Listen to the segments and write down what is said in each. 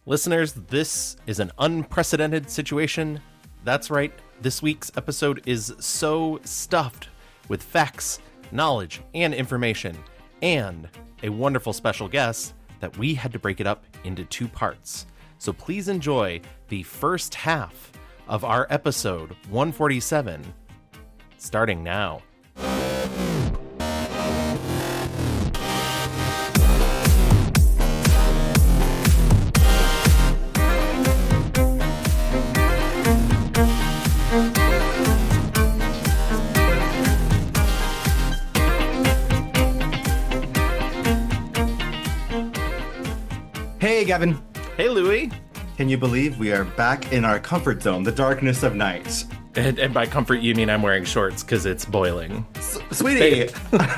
Listeners, this is an unprecedented situation. That's right, this week's episode is so stuffed with facts, knowledge, and information, and a wonderful special guest that we had to break it up into two parts. So please enjoy the first half of our episode 147, starting now. Hey, Gavin. Hey, Louie. Can you believe we are back in our comfort zone, the darkness of night? And by comfort, you mean I'm wearing shorts because it's boiling. Sweetie!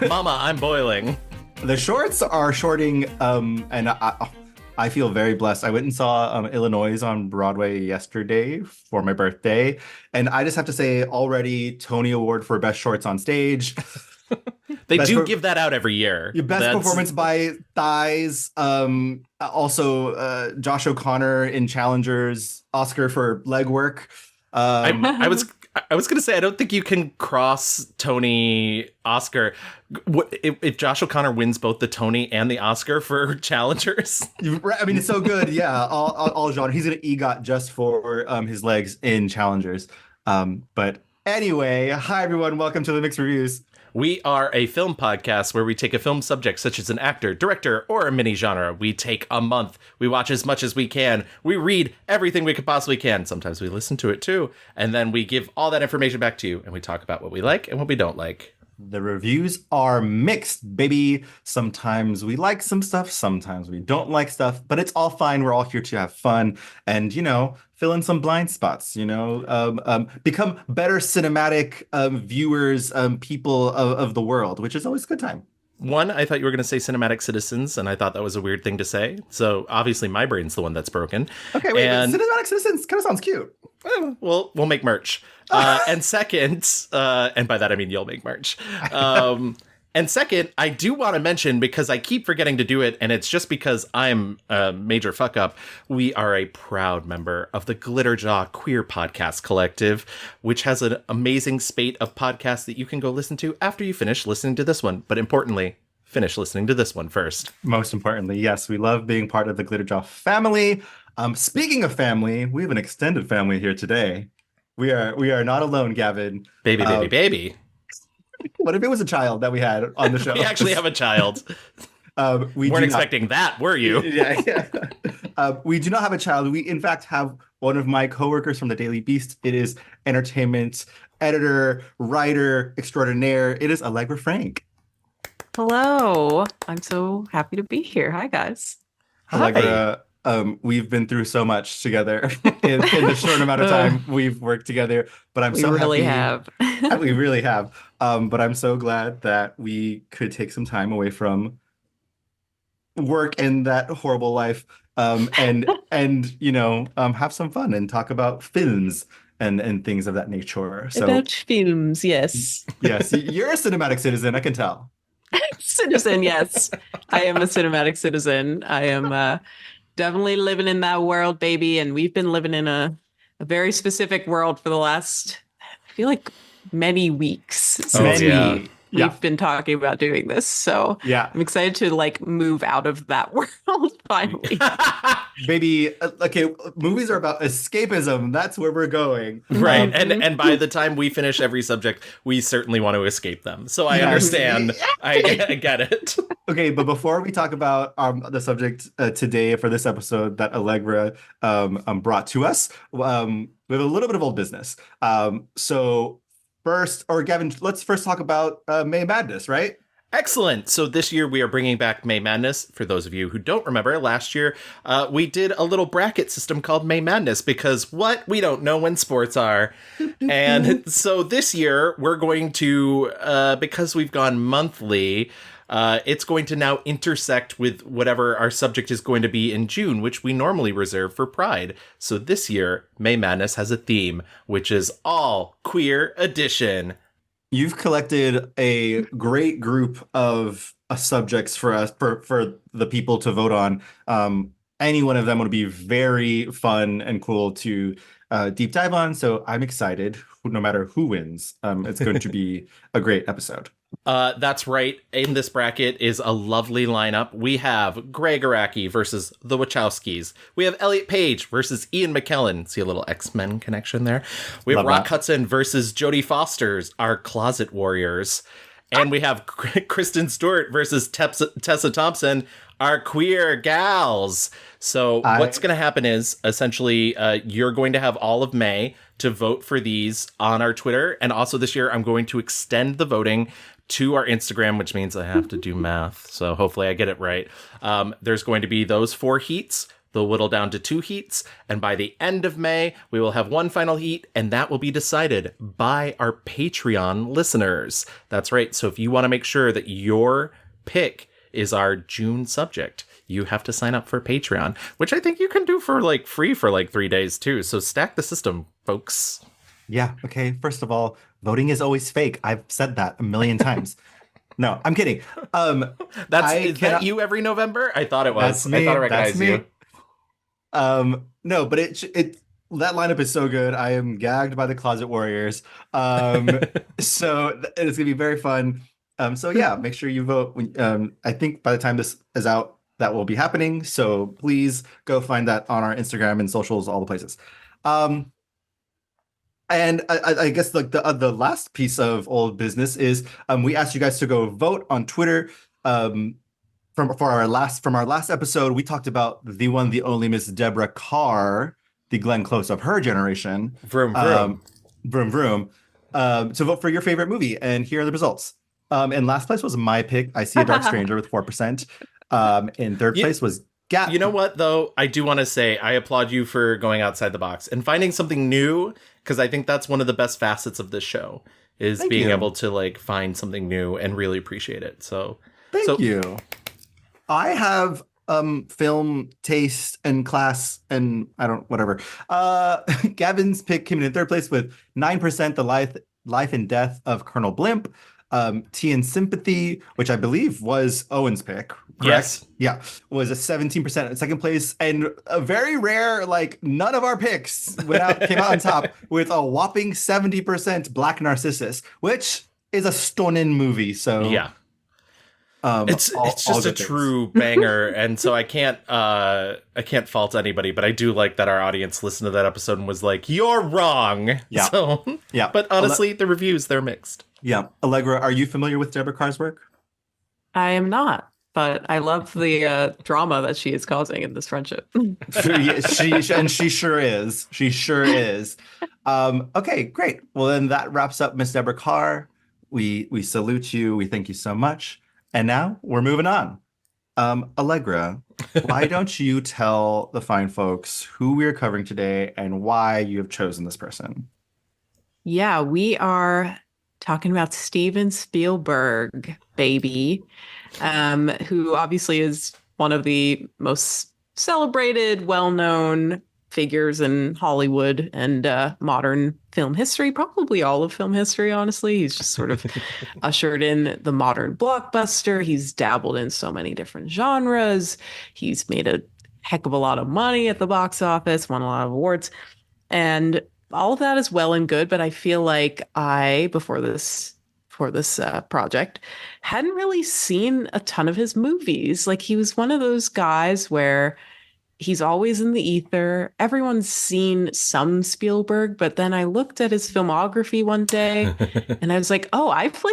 Mama, I'm boiling. The shorts are shorting, and I feel very blessed. I went and saw Illinois on Broadway yesterday for my birthday, and I just have to say, already Tony Award for Best Shorts on Stage. They do give that out every year. Your best performance by Thighs. Also, Josh O'Connor in Challengers. Oscar for legwork. I was going to say, I don't think you can cross Tony Oscar. If Josh O'Connor wins both the Tony and the Oscar for Challengers. I mean, it's so good. Yeah, all genre. He's going to EGOT just for his legs in Challengers. But anyway, hi, everyone. Welcome to the Mixed Reviews. We are a film podcast where we take a film subject such as an actor, director, or a mini genre. We take a month. We watch as much as we can. We read everything we could possibly can. Sometimes we listen to it too. And then we give all that information back to you. And we talk about what we like and what we don't like. The reviews are mixed, baby. Sometimes we like some stuff. Sometimes we don't like stuff. But it's all fine. We're all here to have fun. And, fill in some blind spots, become better cinematic viewers, people of the world, which is always a good time. One, I thought you were going to say cinematic citizens, and I thought that was a weird thing to say. So obviously my brain's the one that's broken. Okay, wait, but cinematic citizens kind of sounds cute. Well, we'll make merch. And second, and by that I mean you'll make merch. And second, I do want to mention, because I keep forgetting to do it, and it's just because I'm a major fuck up, we are a proud member of the Glitterjaw Queer Podcast Collective, which has an amazing spate of podcasts that you can go listen to after you finish listening to this one. But importantly, finish listening to this one first. Most importantly, yes, we love being part of the Glitterjaw family. Speaking of family, we have an extended family here today. We are not alone, Gavin. Baby. What if it was a child that we had on the show? We actually have a child. We weren't expecting that, were you? Yeah. We do not have a child. We, in fact, have one of my coworkers from the Daily Beast. It is entertainment editor, writer extraordinaire. It is Allegra Frank. Hello. I'm so happy to be here. Hi, guys. Allegra, we've been through so much together in the short amount of time we've worked together, but I'm so really happy. We really have. But I'm so glad that we could take some time away from work and that horrible life, and have some fun and talk about films and things of that nature. So about films, yes. Yes, you're a cinematic citizen, I can tell. Citizen, yes. I am a cinematic citizen. I am definitely living in that world, baby. And we've been living in a very specific world for the last, I feel like, many weeks since we've been talking about doing this. So I'm excited to move out of that world finally. Baby, okay, movies are about escapism. That's where we're going. Right. And by the time we finish every subject, we certainly want to escape them. So I understand. I get it. Okay, but before we talk about the subject today for this episode that Allegra brought to us, we have a little bit of old business. So first, or Gavin, let's first talk about May Madness, right? Excellent. So this year we are bringing back May Madness. For those of you who don't remember, last year we did a little bracket system called May Madness because we don't know when sports are. And so this year we're going to, because we've gone monthly, it's going to now intersect with whatever our subject is going to be in June, which we normally reserve for Pride. So this year, May Madness has a theme, which is all queer edition. You've collected a great group of subjects for us, for the people to vote on. any one of them would be very fun and cool to deep dive on. So I'm excited. No matter who wins, it's going to be a great episode. That's right. In this bracket is a lovely lineup. We have Greg Araki versus the Wachowskis. We have Elliot Page versus Ian McKellen. See a little X-Men connection there. We have Love Rock that. Hudson versus Jodie Foster's our Closet Warriors. And we have Kristen Stewart versus Tessa Thompson, our Queer Gals. So what's going to happen is, essentially, you're going to have all of May to vote for these on our Twitter. And also this year, I'm going to extend the voting to our Instagram, which means I have to do math. So hopefully I get it right. There's going to be those 4 heats. They'll whittle down to 2 heats, and by the end of May, we will have one final heat, and that will be decided by our Patreon listeners. That's right. So if you want to make sure that your pick is our June subject, you have to sign up for Patreon, which I think you can do for free for 3 days too. So stack the system, folks. Yeah. Okay. First of all, voting is always fake. I've said that a million times. No, I'm kidding. Is that you every November? I thought it was. That's me. I thought I recognized you. No, but it that lineup is so good. I am gagged by the Closet Warriors. So it's gonna be very fun. So yeah, make sure you vote. I think by the time this is out, that will be happening. So please go find that on our Instagram and socials, all the places. And I guess like the last piece of old business is we asked you guys to go vote on Twitter. From our last episode, we talked about the one, the only Miss Deborah Carr, the Glenn Close of her generation. Vroom, vroom. Vroom, vroom. To vote for your favorite movie, and here are the results. In last place was my pick, I See a Dark Stranger with 4%. In third place was Gap. You know what, though? I do want to say I applaud you for going outside the box and finding something new, because I think that's one of the best facets of this show, is Thank being you. able to find something new and really appreciate it. So Thank you. I have film taste and class and whatever. Gavin's pick came in third place with 9%, The Life and Death of Colonel Blimp. Tea and Sympathy, which I believe was Owen's pick. Correct? Yes. Yeah. Was a 17% in second place. And a very rare, none of our picks came out on top with a whopping 70% Black Narcissus, which is a stunning movie. So yeah. It's just a true banger, and so I can't fault anybody, but I do like that our audience listened to that episode and was like, "You're wrong." Yeah. So, yeah. But honestly, the reviews, they're mixed. Yeah. Allegra, are you familiar with Deborah Carr's work? I am not, but I love the drama that she is causing in this friendship. she sure is. She sure is. Okay, great. Well, then that wraps up Miss Deborah Carr. We salute you. We thank you so much. And now we're moving on. Allegra, why don't you tell the fine folks who we're covering today and why you have chosen this person? Yeah, we are talking about Steven Spielberg, baby, who obviously is one of the most celebrated, well-known figures in Hollywood and modern film history, probably all of film history, honestly. He's just sort of ushered in the modern blockbuster. He's dabbled in so many different genres. He's made a heck of a lot of money at the box office, won a lot of awards. And all of that is well and good, but I feel like before this project, hadn't really seen a ton of his movies. He was one of those guys where he's always in the ether. Everyone's seen some Spielberg, but then I looked at his filmography one day and I was like, oh, I've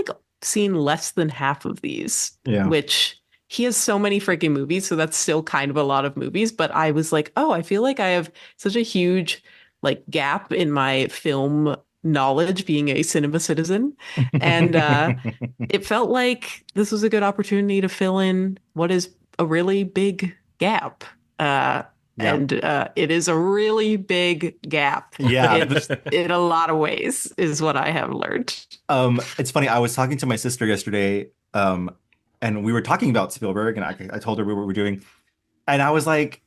seen less than half of these, which he has so many freaking movies. So that's still kind of a lot of movies. But I was like, oh, I feel like I have such a huge gap in my film knowledge being a cinema citizen. And it felt like this was a good opportunity to fill in what is a really big gap. And it is a really big gap. Yeah. In a lot of ways is what I have learned. It's funny. I was talking to my sister yesterday, and we were talking about Spielberg, and I told her what we were doing. And I was like,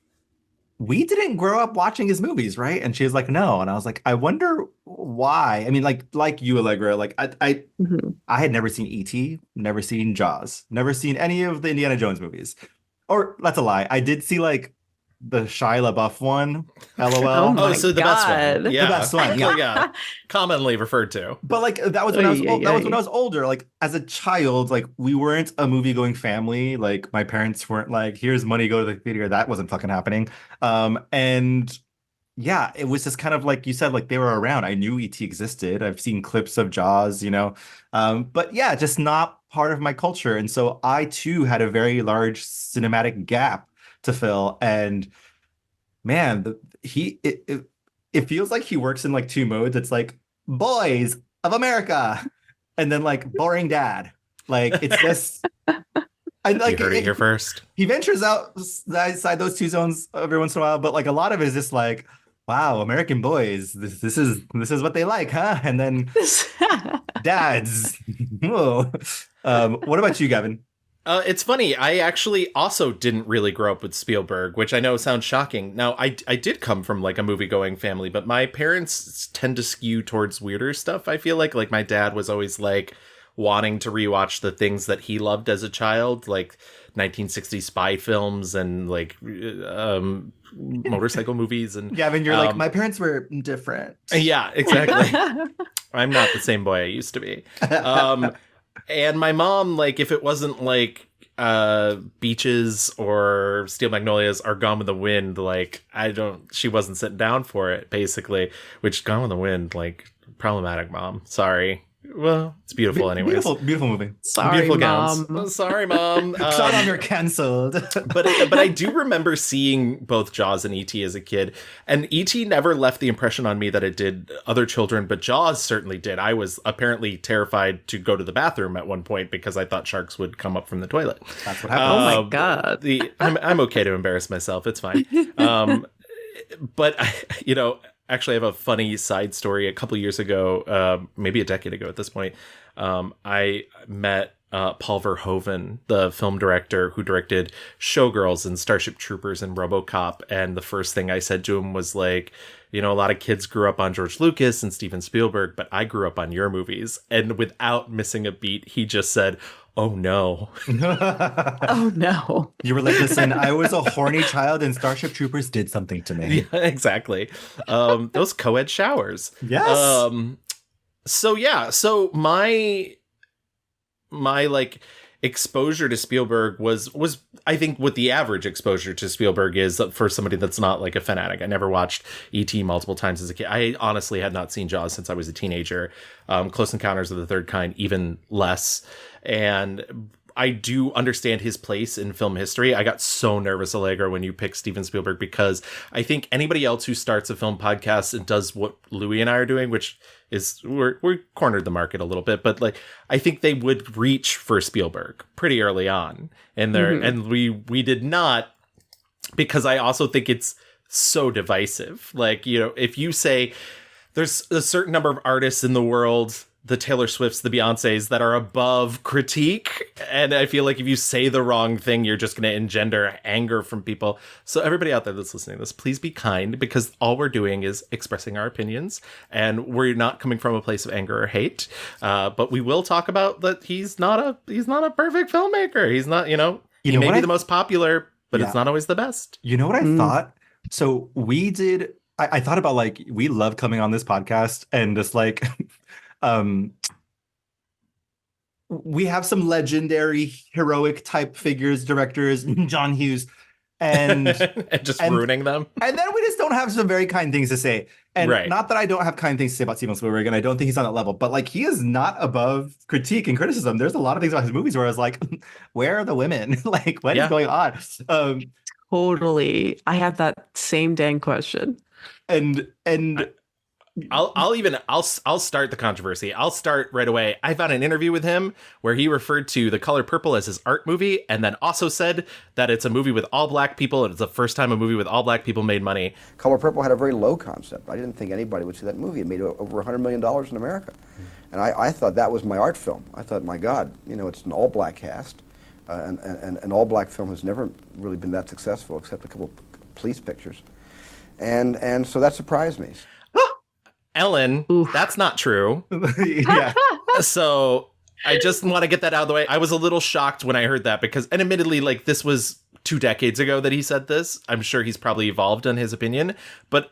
we didn't grow up watching his movies, right? And she was like, no. And I was like, I wonder why. I mean, like you, Allegra, I had never seen E.T., never seen Jaws, never seen any of the Indiana Jones movies. Or that's a lie. I did see the Shia LaBeouf one. LOL. Oh my so the best God. one. Yeah. The best one, yeah. Well, yeah. Commonly referred to. But like that was when that was when I was older. Like as a child, like we weren't a movie going family. Like my parents weren't like, here's money, go to the theater. That wasn't fucking happening. And yeah, it was just kind of like you said, like they were around. I knew E.T. existed. I've seen clips of Jaws, but yeah, just not part of my culture. And so I too had a very large cinematic gap to fill. And man, it feels like he works in like two modes. It's like boys of America, and then like boring dad. Like it's just. I like you heard it here first. He ventures outside those two zones every once in a while, but like a lot of it is just like, wow, American boys, this is what they like, huh? And then dads. Whoa. What about you, Gavin? It's funny. I actually also didn't really grow up with Spielberg, which I know sounds shocking. Now, I did come from like a movie-going family, but my parents tend to skew towards weirder stuff. I feel like my dad was always like wanting to rewatch the things that he loved as a child, like 1960s spy films and like motorcycle movies. And Gavin, you're like, my parents were different. Yeah, exactly. I'm not the same boy I used to be. And my mom, like, if it wasn't like Beaches or Steel Magnolias or Gone with the Wind, like she wasn't sitting down for it, basically. Which Gone with the Wind, like, problematic, Mom. Sorry. Well, it's beautiful anyways. Beautiful movie. Sorry, beautiful Mom. Gowns. Sorry, Mom. Sorry, Mom, you're canceled. but I do remember seeing both Jaws and E.T. as a kid, and E.T. never left the impression on me that it did other children, but Jaws certainly did. I was apparently terrified to go to the bathroom at one point because I thought sharks would come up from the toilet. That's what happened. Oh my God. I'm okay to embarrass myself. It's fine. But actually, I have a funny side story. A couple years ago, maybe a decade ago at this point, I met Paul Verhoeven, the film director who directed Showgirls and Starship Troopers and RoboCop. And the first thing I said to him was like, a lot of kids grew up on George Lucas and Steven Spielberg, but I grew up on your movies. And without missing a beat, he just said, "Oh no." Oh no. You were like, listen, I was a horny child and Starship Troopers did something to me. Yeah, exactly. Those co-ed showers. Yes. So my like exposure to Spielberg was I think what the average exposure to Spielberg is for somebody that's not like a fanatic. I never watched E.T. multiple times as a kid. I honestly had not seen Jaws since I was a teenager. Close Encounters of the Third Kind, even less. And I do understand his place in film history. I got so nervous, Allegra, when you picked Steven Spielberg, because I think anybody else who starts a film podcast and does what Louis and I are doing, which is we're cornered the market a little bit, but like I think they would reach for Spielberg pretty early on, and and we did not, because I also think it's so divisive. Like, if you say there's a certain number of artists in the world, the Taylor Swifts, the Beyoncés, that are above critique. And I feel like if you say the wrong thing, you're just going to engender anger from people. So everybody out there that's listening to this, please be kind, because all we're doing is expressing our opinions, and we're not coming from a place of anger or hate. But we will talk about that he's not a perfect filmmaker. He's not, he may be the most popular, but it's not always the best. You know what I thought? So I thought about like, we love coming on this podcast and just like, we have some legendary heroic type figures, directors, John Hughes, and ruining them. And then we just don't have some very kind things to say. And not that I don't have kind things to say about Steven Spielberg, and I don't think he's on that level, but like he is not above critique and criticism. There's a lot of things about his movies where I was like, where are the women? Like, what is going on? Totally. I had that same dang question. I'll start the controversy. I'll start right away. I found an interview with him where he referred to The Color Purple as his art movie, and then also said that it's a movie with all black people, and it's the first time a movie with all black people made money. Color Purple had a very low concept. I didn't think anybody would see that movie. It made over $100 million in America. And I thought that was my art film. I thought, my God, it's an all-black cast, and an all-black film has never really been that successful, except a couple of police pictures. And so that surprised me. Ellen, that's not true. Yeah. So I just want to get that out of the way. I was a little shocked when I heard that, because, and admittedly, like, this was 2 decades ago that he said this. I'm sure he's probably evolved on his opinion, but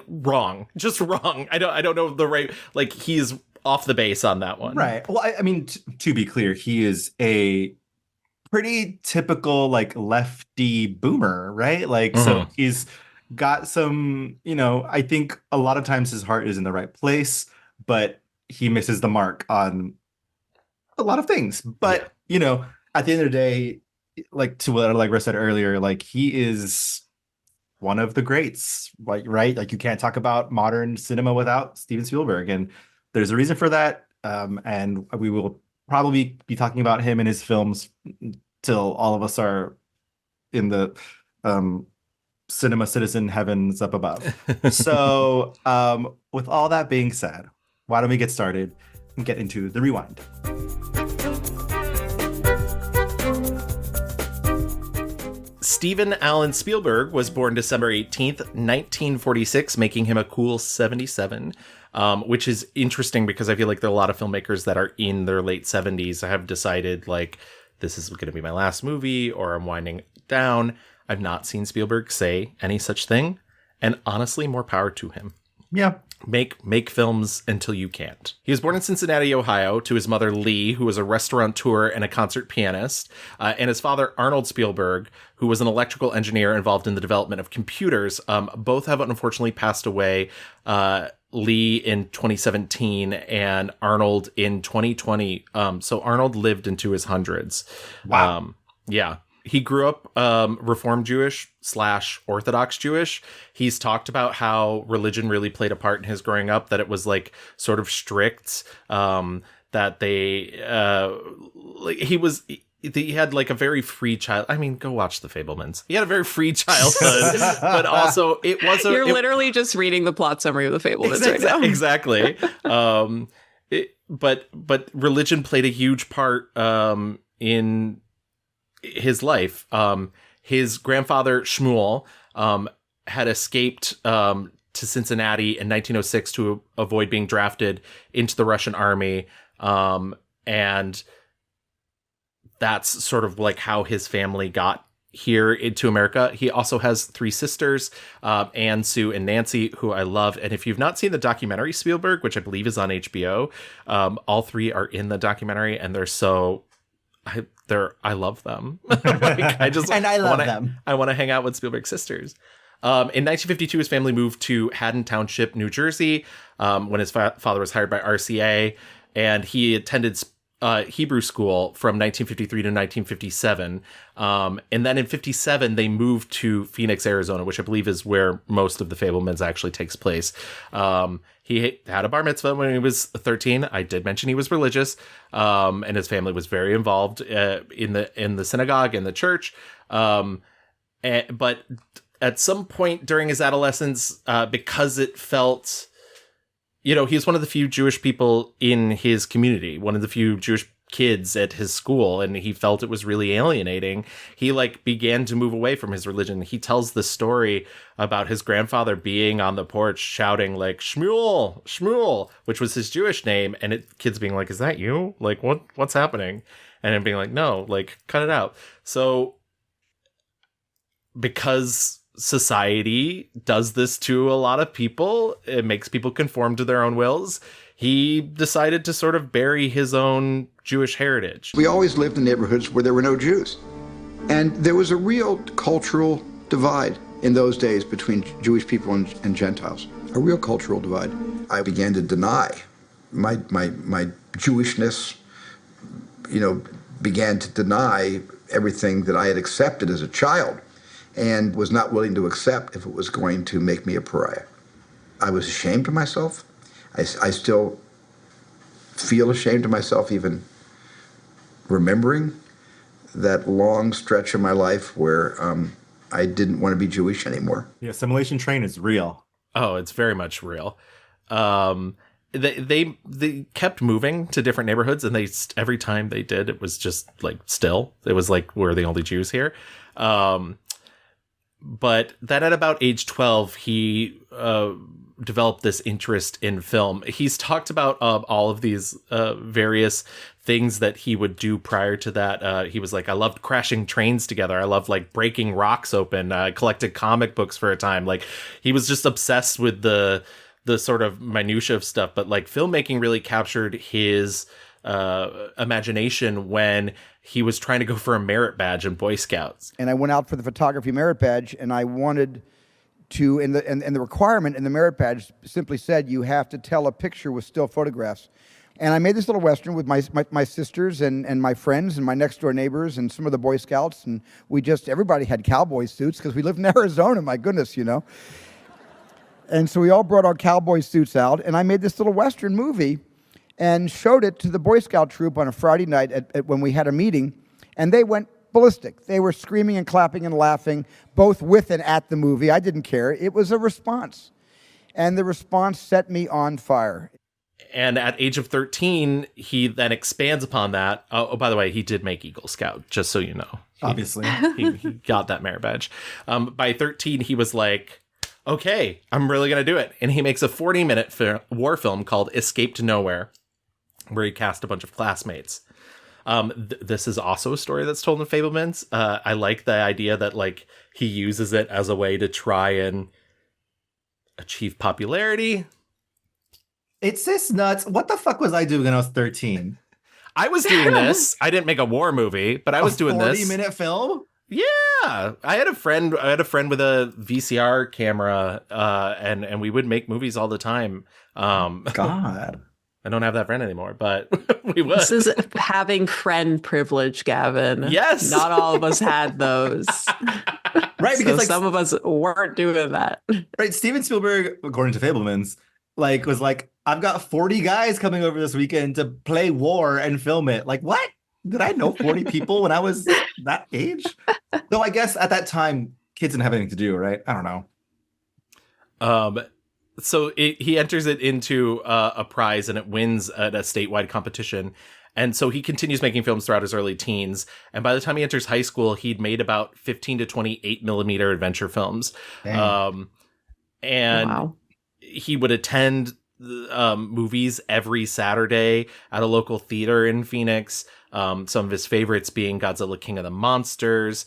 wrong, just wrong. I don't know the right, like, he's off the base on that one. Right. Well, I mean, to be clear, he is a pretty typical like lefty boomer, right? Like, so he's got some, I think a lot of times his heart is in the right place, but he misses the mark on a lot of things. But, at the end of the day, like to what Allegra said earlier, like he is one of the greats, like, right? Like you can't talk about modern cinema without Steven Spielberg. And there's a reason for that. And we will probably be talking about him and his films till all of us are in the cinema citizen heavens up above. So with all that being said, why don't we get started and get into the rewind? Steven Allen Spielberg was born December 18th, 1946, making him a cool 77, which is interesting because I feel like there are a lot of filmmakers that are in their late 70s have decided, like, this is going to be my last movie, or I'm winding down. I've not seen Spielberg say any such thing, and honestly, more power to him. Yeah. Make films until you can't. He was born in Cincinnati, Ohio, to his mother, Lee, who was a restaurateur and a concert pianist, and his father, Arnold Spielberg, who was an electrical engineer involved in the development of computers. Both have unfortunately passed away, Lee in 2017 and Arnold in 2020. So Arnold lived into his hundreds. Wow. Yeah. He grew up Reform Jewish / Orthodox Jewish. He's talked about how religion really played a part in his growing up, that it was like sort of strict, that he had like a very free child. I mean, go watch The Fabelmans. He had a very free childhood, but also it was You're literally just reading the plot summary of The Fabelmans right now. Exactly. But religion played a huge part in his life. His grandfather Shmuel had escaped to Cincinnati in 1906 to avoid being drafted into the Russian army, and that's sort of like how his family got here into America. He also has 3 sisters, Anne, Sue, and Nancy, who I love. And if you've not seen the documentary Spielberg, which I believe is on HBO, all 3 are in the documentary, and they're so I love them. I love them. I want to hang out with Spielberg's sisters. In 1952, his family moved to Haddon Township, New Jersey, when his father was hired by RCA, and he attended Hebrew school from 1953 to 1957. And then in 57, they moved to Phoenix, Arizona, which I believe is where most of The Fabelmans actually takes place. He had a bar mitzvah when he was 13. I did mention he was religious, and his family was very involved in the synagogue and the church. But at some point during his adolescence, because it felt, he was one of the few Jewish people in his community, one of the few Jewish kids at his school, and he felt it was really alienating. He began to move away from his religion. He tells the story about his grandfather being on the porch shouting like Shmuel, Shmuel, which was his Jewish name, and kids being like, "Is that you? Like, what's happening?" And him being like, "No, like, cut it out." So because society does this to a lot of people, it makes people conform to their own wills, he decided to sort of bury his own Jewish heritage. We always lived in neighborhoods where there were no Jews. And there was a real cultural divide in those days between Jewish people and Gentiles. A real cultural divide. I began to deny my Jewishness, began to deny everything that I had accepted as a child, and was not willing to accept if it was going to make me a pariah. I was ashamed of myself. I still feel ashamed of myself even remembering that long stretch of my life where I didn't want to be Jewish anymore. The assimilation train is real. Oh, it's very much real. They kept moving to different neighborhoods, and every time they did, it was just it was like we're the only Jews here. But then at about age 12, he developed this interest in film. He's talked about all of these various things that he would do prior to that. He was like, I loved crashing trains together. I loved like breaking rocks open. I collected comic books for a time. Like he was just obsessed with the sort of minutia of stuff. But like filmmaking really captured his imagination when he was trying to go for a merit badge in Boy Scouts. And I went out for the photography merit badge, and I wanted to, and the requirement in the merit badge simply said you have to tell a picture with still photographs. And I made this little Western with my sisters and my friends and my next door neighbors and some of the Boy Scouts, and everybody had cowboy suits because we lived in Arizona, my goodness, you know. And so we all brought our cowboy suits out, and I made this little Western movie and showed it to the Boy Scout troop on a Friday night when we had a meeting, and they went ballistic. They were screaming and clapping and laughing, both with and at the movie. I didn't care. It was a response, and the response set me on fire. And at age of 13, he then expands upon that. Oh, by the way, he did make Eagle Scout, just so you know. Obviously. He got that merit badge. By 13, he was like, okay, I'm really going to do it. And he makes a 40-minute war film called Escape to Nowhere, where he cast a bunch of classmates. This is also a story that's told in Fabelmans. I like the idea that like he uses it as a way to try and achieve popularity. It's just nuts. What the fuck was I doing when I was 13? I was doing this. I didn't make a war movie, but I was doing this. 40-minute film? Yeah. I had a friend with a VCR camera, and we would make movies all the time. God. I don't have that friend anymore, but we would. This is having friend privilege, Gavin. Yes. Not all of us had those. Right, because so some of us weren't doing that. Right, Steven Spielberg, according to Fabelmans, was like, I've got 40 guys coming over this weekend to play war and film it. Like, what? Did I know 40 people when I was that age? Though I guess at that time, kids didn't have anything to do, right? I don't know. So he enters it into a prize, and it wins at a statewide competition. And so he continues making films throughout his early teens. And by the time he enters high school, he'd made about 15 to 28 millimeter adventure films. And Wow. he would attend movies every Saturday at a local theater in Phoenix. Some of his favorites being Godzilla King of the Monsters,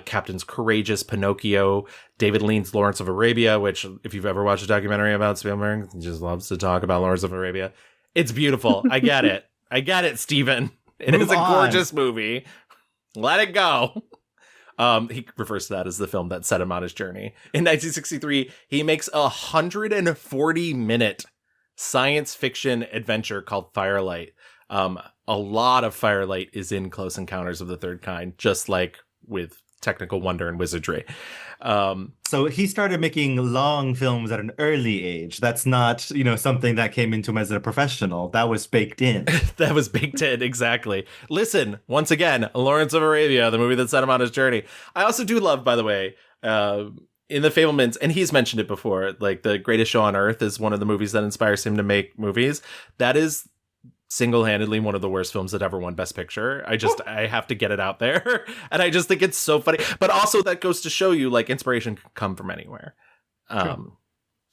Captain's Courageous, Pinocchio, David Lean's Lawrence of Arabia, which if you've ever watched a documentary about Spielberg, he just loves to talk about Lawrence of Arabia. It's beautiful. I get it. I get it, Steven. It is a gorgeous movie. Let it go. He refers to that as the film that set him on his journey. In 1963, he makes a 140-minute science fiction adventure called Firelight. A lot of Firelight is in Close Encounters of the Third Kind, just like with technical wonder and wizardry. So he started making long films at an early age. That's not, something that came into him as a professional. That was baked in. That was baked in, exactly. Listen, once again, Lawrence of Arabia, the movie that set him on his journey. I also do love, by the way, in the Fabelmans, and he's mentioned it before, like The Greatest Show on Earth is one of the movies that inspires him to make movies. That is single-handedly one of the worst films that ever won Best Picture. I have to get it out there. And I just think it's so funny. But also that goes to show you, like, inspiration can come from anywhere.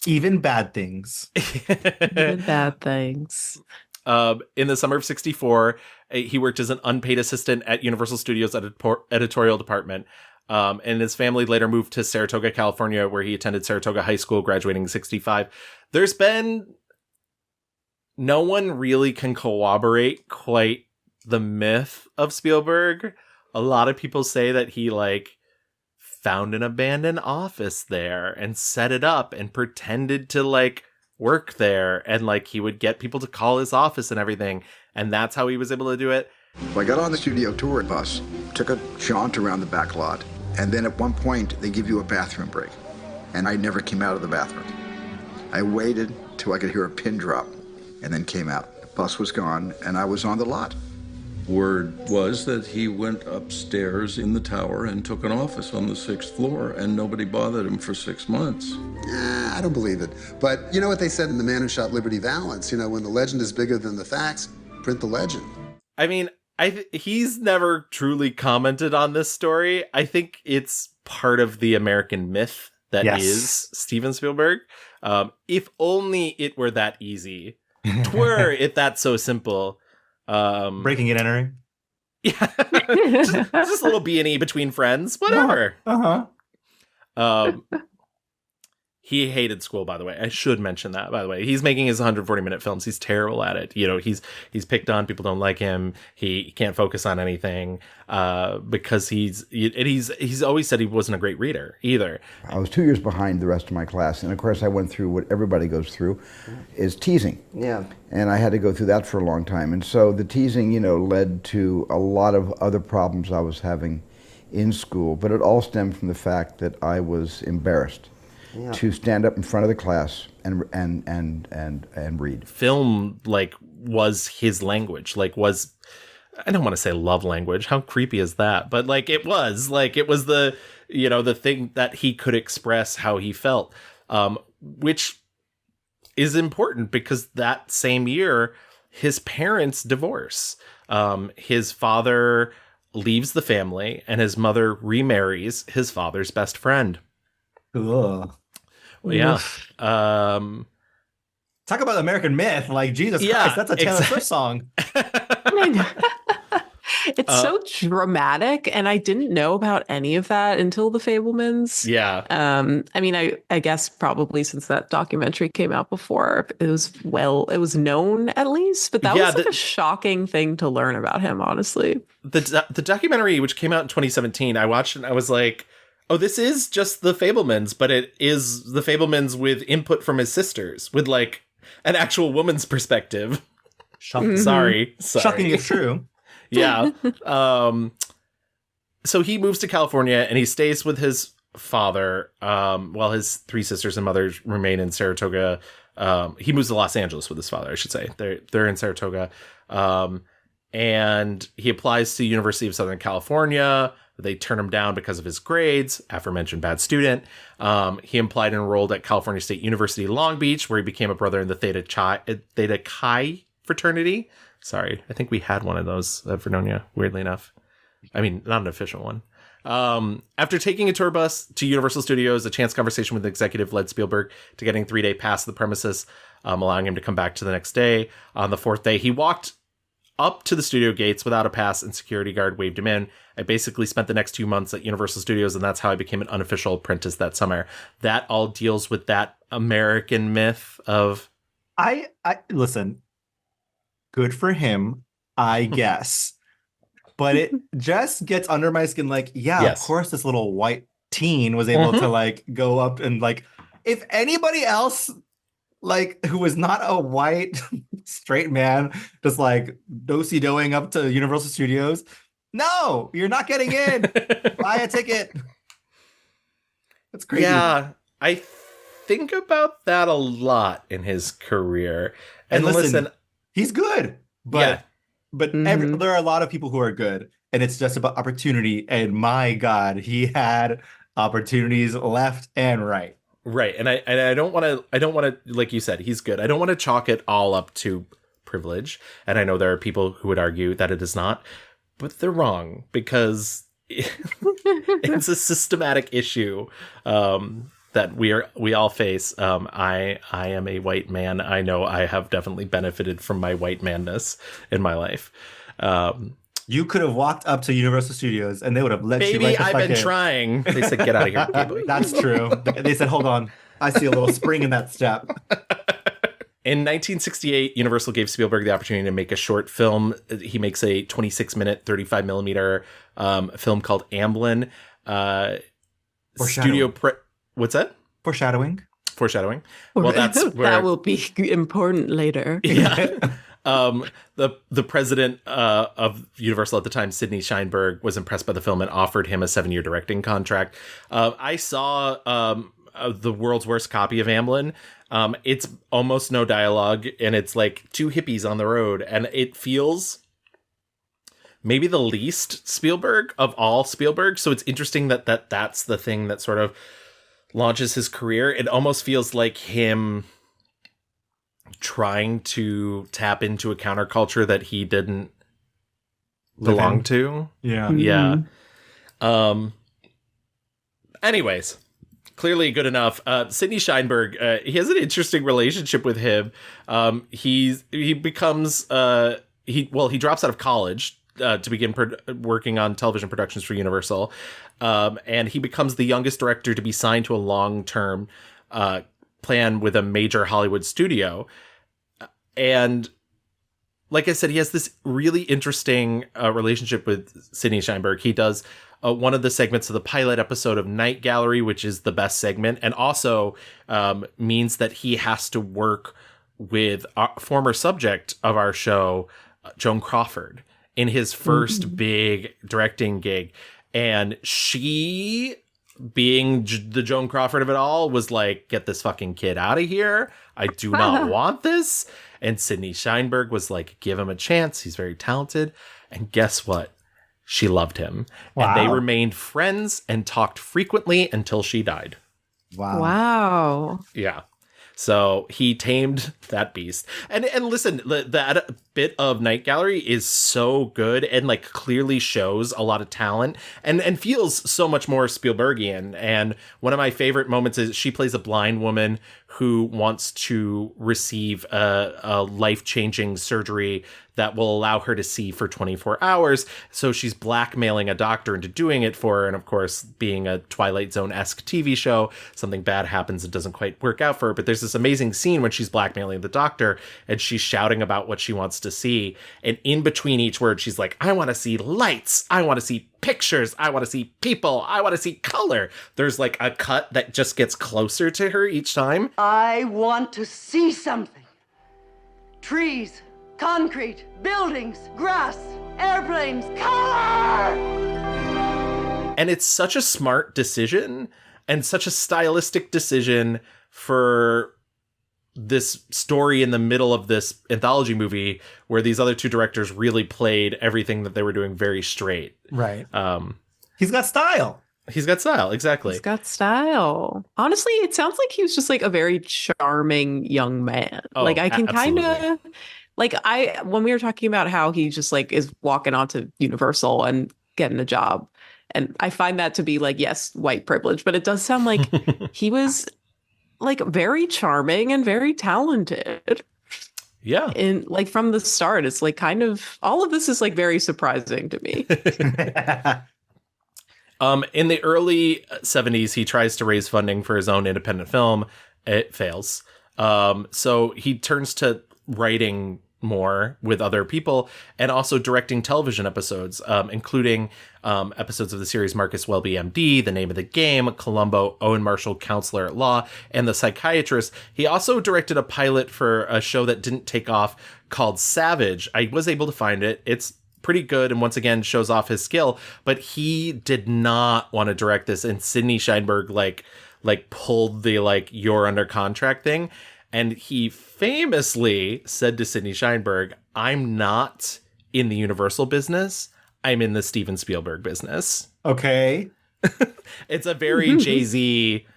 Even bad things. Even bad things. In the summer of 1964, he worked as an unpaid assistant at Universal Studios editorial department. And his family later moved to Saratoga, California, where he attended Saratoga High School, graduating in 1965. There's been... No one really can corroborate quite the myth of Spielberg. A lot of people say that he, found an abandoned office there and set it up and pretended to, work there. And, he would get people to call his office and everything. And that's how he was able to do it. I got on the studio tour bus, took a jaunt around the back lot, and then at one point, they give you a bathroom break. And I never came out of the bathroom. I waited till I could hear a pin drop, and then came out. The bus was gone, and I was on the lot. Word was that he went upstairs in the tower and took an office on the 6th floor, and nobody bothered him for 6 months. I don't believe it. But you know what they said in The Man Who Shot Liberty Valance? When the legend is bigger than the facts, print the legend. I mean, he's never truly commented on this story. I think it's part of the American myth that Yes. is Steven Spielberg. If only it were that easy. Twere it that so simple. Breaking and entering. Yeah, just a little B&E between friends, whatever. He hated school, by the way. I should mention that, by the way. He's making his 140-minute films. He's terrible at it. You know, he's picked on. People don't like him. He can't focus on anything because he's always said he wasn't a great reader either. I was 2 years behind the rest of my class, and of course I went through what everybody goes through, is teasing. Yeah. And I had to go through that for a long time. And so the teasing, you know, led to a lot of other problems I was having in school, but it all stemmed from the fact that I was embarrassed to stand up in front of the class and read. Film, like, was his language. Like, was, I don't want to say love language. How creepy is that? But like, it was the, you know, the thing that he could express how he felt, which is important because that same year, his parents divorce. His father leaves the family and his mother remarries his father's best friend. Ugh. Well, yeah. Talk about American myth. Like, Jesus Christ, that's a Taylor Swift song. It's so dramatic, and I didn't know about any of that until The Fabelmans. Yeah. I mean, I guess probably since that documentary came out before, it was known at least, but that was like a shocking thing to learn about him, honestly. The documentary, which came out in 2017, I watched it and I was like, oh, this is just The Fabelmans, but it is The Fabelmans with input from his sisters, with like an actual woman's perspective. Shocking. Sorry. Shocking if true. Yeah. So he moves to California and he stays with his father while his three sisters and mother remain in Saratoga. He moves to Los Angeles with his father, I should say. They're in Saratoga. And he applies to University of Southern California. They turn him down because of his grades, aforementioned bad student. He applied and enrolled at California State University, Long Beach, where he became a brother in the Theta Chi fraternity. Sorry, I think we had one of those at Vernonia, weirdly enough. I mean, not an official one. After taking a tour bus to Universal Studios, a chance conversation with the executive led Spielberg to getting 3-day pass to the premises, allowing him to come back to the next day. On the fourth day, he walked up to the studio gates without a pass, and security guard waved him in. I basically spent the next 2 months at Universal Studios, and that's how I became an unofficial apprentice that summer. That all deals with that American myth of... I listen, good for him, I guess. But it just gets under my skin, like, of course this little white teen was able to, like, go up and, like, if anybody else, like, who was not a white straight man, just, like, do-si-doing up to Universal Studios, no, you're not getting in. Buy a ticket. That's crazy. Yeah, I think about that a lot in his career. And listen, he's good, but there are a lot of people who are good, and it's just about opportunity. And my God, he had opportunities left and right. Right, and I don't want to, like you said, he's good. I don't want to chalk it all up to privilege, and I know there are people who would argue that it is not, but they're wrong because it's a systematic issue that we all face. I am a white man. I know I have definitely benefited from my white manness in my life. You could have walked up to Universal Studios and they would have let you right Baby, the fuck I've been in. trying. They said, get out of here. Baby. That's true. They said, hold on. I see a little spring in that step. In 1968, Universal gave Spielberg the opportunity to make a short film. He makes a 26-minute, 35-millimeter film called Amblin. What's that? Foreshadowing. Well, that's where... that will be important later. Yeah. The president of Universal at the time, Sidney Sheinberg, was impressed by the film and offered him a 7-year directing contract. I saw the world's worst copy of Amblin. It's almost no dialogue, and it's like two hippies on the road, and it feels maybe the least Spielberg of all Spielberg. So it's interesting that's the thing that sort of launches his career. It almost feels like him trying to tap into a counterculture that he didn't belong to. Yeah. Yeah. Anyways, clearly good enough. Sidney Sheinberg, he has an interesting relationship with him. He becomes he drops out of college to begin working on television productions for Universal, and he becomes the youngest director to be signed to a long-term plan with a major Hollywood studio. And like I said, he has this really interesting relationship with Sidney Sheinberg. He does one of the segments of the pilot episode of Night Gallery, which is the best segment, and also means that he has to work with our former subject of our show, Joan Crawford, in his first big directing gig. And she, being the Joan Crawford of it all, was like, get this fucking kid out of here. I do not want this. And Sidney Sheinberg was like, give him a chance. He's very talented. And guess what? She loved him. Wow. And they remained friends and talked frequently until she died. Wow. Yeah. So he tamed that beast. And listen, that bit of Night Gallery is so good and like clearly shows a lot of talent and feels so much more Spielbergian. And one of my favorite moments is she plays a blind woman who wants to receive a life-changing surgery that will allow her to see for 24 hours. So she's blackmailing a doctor into doing it for her. And of course, being a Twilight Zone-esque TV show, something bad happens and doesn't quite work out for her. But there's this amazing scene when she's blackmailing the doctor and she's shouting about what she wants to see. And in between each word, she's like, I want to see lights. I want to see pictures. I want to see people. I want to see color. There's like a cut that just gets closer to her each time. I want to see something. Trees, concrete, buildings, grass, airplanes, color! And it's such a smart decision and such a stylistic decision for this story in the middle of this anthology movie where these other two directors really played everything that they were doing very straight. Right. He's got style. He's got style. Exactly. He's got style. Honestly, it sounds like he was just like a very charming young man. Oh, like I can kind absolutely. of like when we were talking about how he just like is walking onto Universal and getting a job. And I find that to be like, yes, white privilege, but it does sound like he was like very charming and very talented. Yeah. And like from the start, it's like kind of all of this is like very surprising to me. In the early 70s, he tries to raise funding for his own independent film. It fails. So he turns to writing more with other people and also directing television episodes, including episodes of the series Marcus Welby, MD, The Name of the Game, Columbo, Owen Marshall, Counselor at Law, and The Psychiatrist. He also directed a pilot for a show that didn't take off called Savage. I was able to find it. It's pretty good and once again shows off his skill, but he did not want to direct this, and Sidney Sheinberg like pulled the like you're under contract thing. And he famously said to Sidney Sheinberg, I'm not in the Universal business. I'm in the Steven Spielberg business. Okay. It's a very Jay-Z,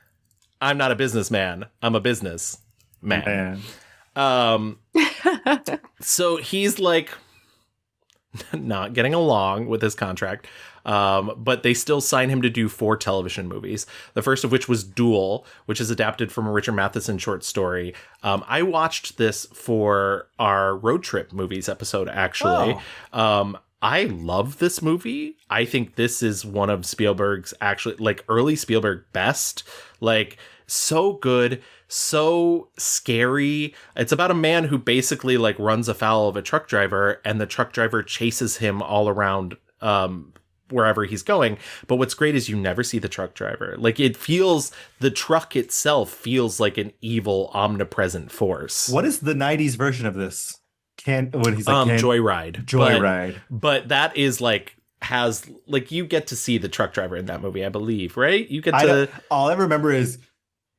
I'm not a businessman. I'm a business man. So he's like not getting along with his contract. But they still sign him to do 4 television movies. The first of which was Duel, which is adapted from a Richard Matheson short story. I watched this for our road trip movies episode, actually. Oh. I love this movie. I think this is one of Spielberg's actually like early Spielberg best. Like so good, so scary. It's about a man who basically like runs afoul of a truck driver and the truck driver chases him all around wherever he's going. But what's great is you never see the truck driver. Like it feels, the truck itself feels like an evil, omnipresent force. What is the 90s version of this? When he's like Joyride. Joyride. But that is like, has like, you get to see the truck driver in that movie, I believe, right? You get to. All I remember is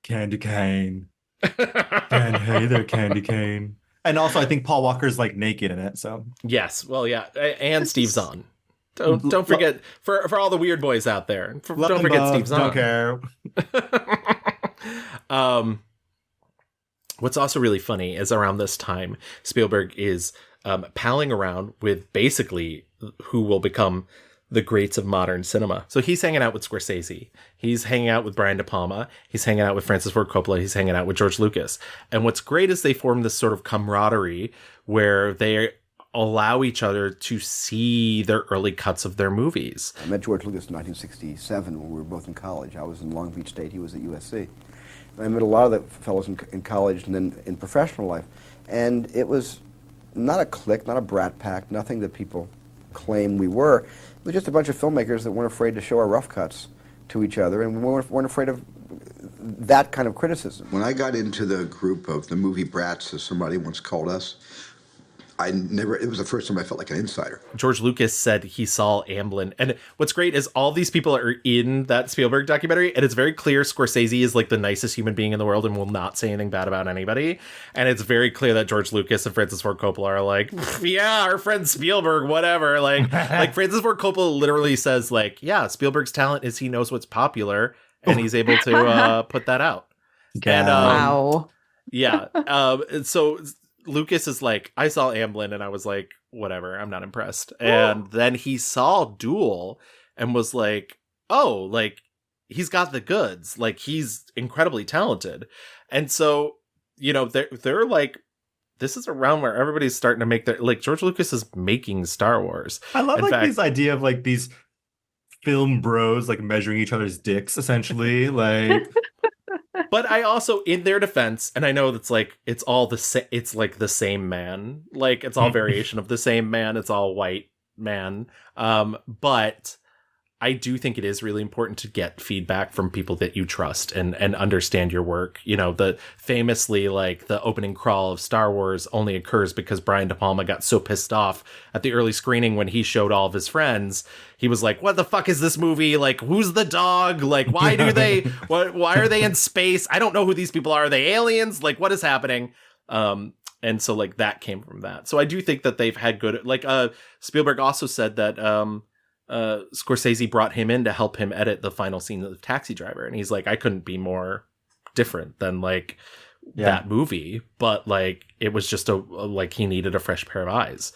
Candy Cane. And hey there, Candy Cane. And also, I think Paul Walker's like naked in it. So Yes. Well, yeah. And Steve Zahn. Don't forget, for all the weird boys out there, don't forget Steve Zahn. Don't care. What's also really funny is around this time, Spielberg is palling around with basically who will become the greats of modern cinema. So he's hanging out with Scorsese. He's hanging out with Brian De Palma. He's hanging out with Francis Ford Coppola. He's hanging out with George Lucas. And what's great is they form this sort of camaraderie where they allow each other to see their early cuts of their movies. I met George Lucas in 1967 when we were both in college. I was in Long Beach State. He was at USC. And I met a lot of the fellows in college and then in professional life. And it was not a clique, not a brat pack, nothing that people claim we were. It was just a bunch of filmmakers that weren't afraid to show our rough cuts to each other, and we weren't afraid of that kind of criticism. When I got into the group of the movie brats, as somebody once called us, it was the first time I felt like an insider. George Lucas said he saw Amblin. And what's great is all these people are in that Spielberg documentary, and it's very clear Scorsese is like the nicest human being in the world and will not say anything bad about anybody. And it's very clear that George Lucas and Francis Ford Coppola are like, yeah, our friend Spielberg, whatever. Like Francis Ford Coppola literally says, like, yeah, Spielberg's talent is he knows what's popular, and he's able to put that out. And, Wow. Yeah. So Lucas is like, I saw Amblin and I was like, whatever, I'm not impressed. And then he saw Duel and was like, oh, like, he's got the goods. Like, he's incredibly talented. And so, you know, they're like, this is around where everybody's starting to make their, like, George Lucas is making Star Wars. I love In fact, this idea of like these film bros like measuring each other's dicks, essentially. Like, but I also, in their defense, and I know that's like, it's all it's like the same man. Like, it's all variation of the same man. It's all white man. But I do think it is really important to get feedback from people that you trust and understand your work. You know, famously, like, the opening crawl of Star Wars only occurs because Brian De Palma got so pissed off at the early screening when he showed all of his friends. He was like, what the fuck is this movie? Like, who's the dog? Like, why are they in space? I don't know who these people are. Are they aliens? Like, what is happening? And so, like, that came from that. So I do think that they've had good, like, Spielberg also said that, Scorsese brought him in to help him edit the final scene of Taxi Driver, and he's like, I couldn't be more different than like that movie, but like it was just like he needed a fresh pair of eyes.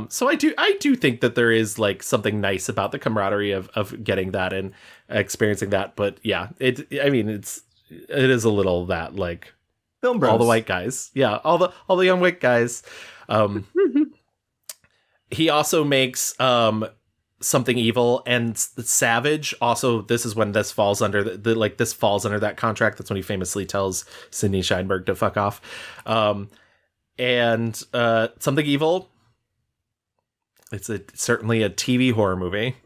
So I do think that there is like something nice about the camaraderie of getting that and experiencing that. But yeah, it is a little that like film bros. All the white guys, all the young white guys. He also makes Something Evil and Savage. Also, this is when this falls under this falls under that contract. That's when he famously tells Sidney Sheinberg to fuck off. And Something Evil, it's certainly a TV horror movie.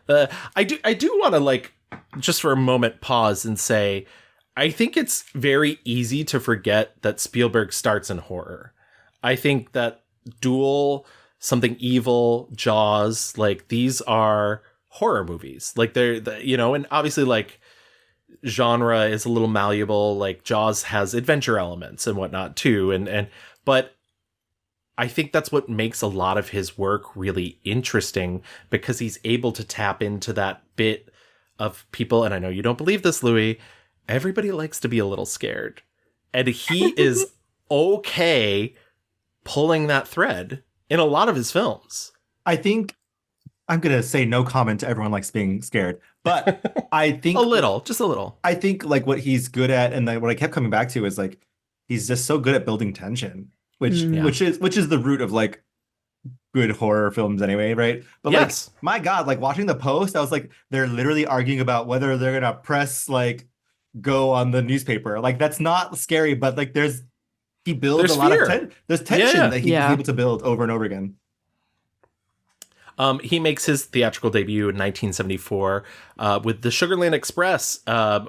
I do want to, like, just for a moment pause and say, I think it's very easy to forget that Spielberg starts in horror. I think that Duel, Something Evil, Jaws, like, these are horror movies. Like, they're you know, and obviously, like, genre is a little malleable. Like, Jaws has adventure elements and whatnot too, but I think that's what makes a lot of his work really interesting, because he's able to tap into that bit of people. And I know you don't believe this, Louis. Everybody likes to be a little scared, and he is okay pulling that thread in a lot of his films. I think I'm going to say no comment to everyone likes being scared, but I think just a little. I think like what he's good at, and what I kept coming back to is like, he's just so good at building tension, which is the root of like good horror films anyway. Right. But yes, like, my God, like watching The Post, I was like, they're literally arguing about whether they're going to press like go on the newspaper. Like, that's not scary, but like he builds a lot of there's tension that he's able to build over and over again. He makes his theatrical debut in 1974 with The Sugarland Express,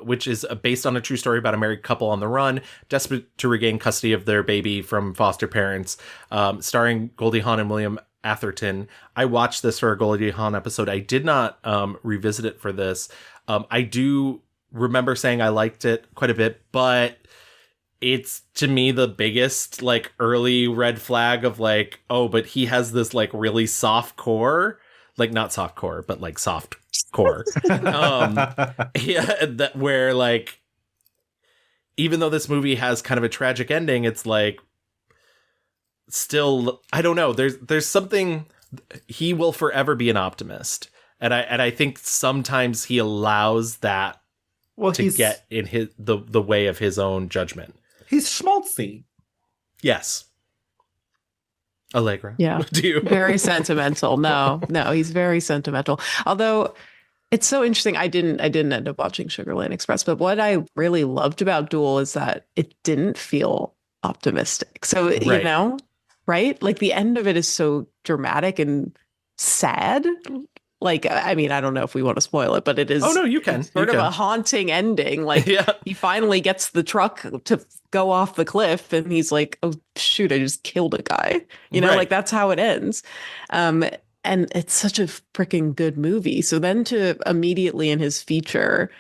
which is based on a true story about a married couple on the run, desperate to regain custody of their baby from foster parents, starring Goldie Hawn and William Atherton. I watched this for a Goldie Hawn episode. I did not revisit it for this. I do remember saying I liked it quite a bit, but it's, to me, the biggest like early red flag of like, oh, but he has this like really soft core, like not soft core, but like soft core. That where like, even though this movie has kind of a tragic ending, it's like still, I don't know. There's something, he will forever be an optimist. And I think sometimes he allows that to get in the way of his own judgment. He's schmaltzy. Yes. Allegra. Yeah. Do you? Very sentimental. No, he's very sentimental. Although it's so interesting. I didn't end up watching Sugarland Express, but what I really loved about Duel is that it didn't feel optimistic. So, you know, right? Like the end of it is so dramatic and sad. Like, I mean, I don't know if we want to spoil it, but it is. Oh, no, you can. Sort of a haunting ending. Like, he finally gets the truck to go off the cliff, and he's like, "Oh shoot, I just killed a guy." You know, like that's how it ends. And it's such a freaking good movie. So then to immediately in his feature,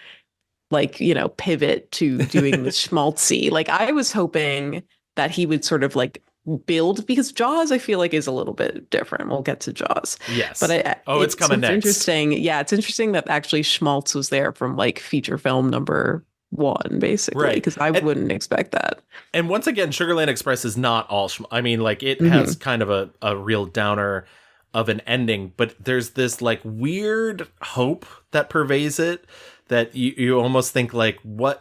like, you know, pivot to doing the schmaltzy. Like, I was hoping that he would sort of like build, because Jaws I feel like is a little bit different. We'll get to Jaws. Yes. But it's coming next. Interesting. Yeah, it's interesting that actually schmaltz was there from like feature film number 1, basically, because I wouldn't expect that. And once again, Sugarland Express is not all I mean, like it has kind of a real downer of an ending, but there's this like weird hope that pervades it, that you almost think like what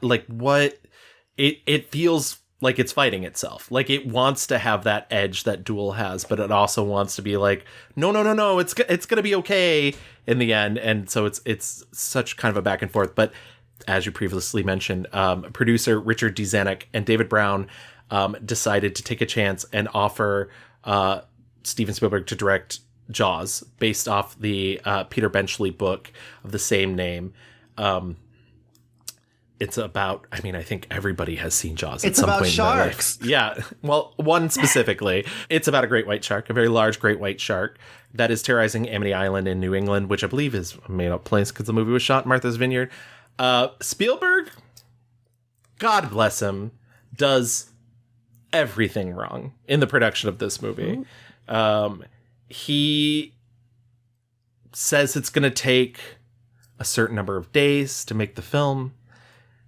it feels like it's fighting itself. Like it wants to have that edge that Duel has, but it also wants to be like, no, it's going to be okay in the end. And so it's such kind of a back and forth. But as you previously mentioned, producer Richard D. Zanuck and David Brown decided to take a chance and offer Steven Spielberg to direct Jaws based off the Peter Benchley book of the same name. It's about, I mean, I think everybody has seen Jaws at some point in their life. It's about sharks. Yeah. Well, one specifically. It's about a great white shark, a very large great white shark that is terrorizing Amity Island in New England, which I believe is a made-up place because the movie was shot in Martha's Vineyard. Spielberg, God bless him, does everything wrong in the production of this movie. He says it's going to take a certain number of days to make the film.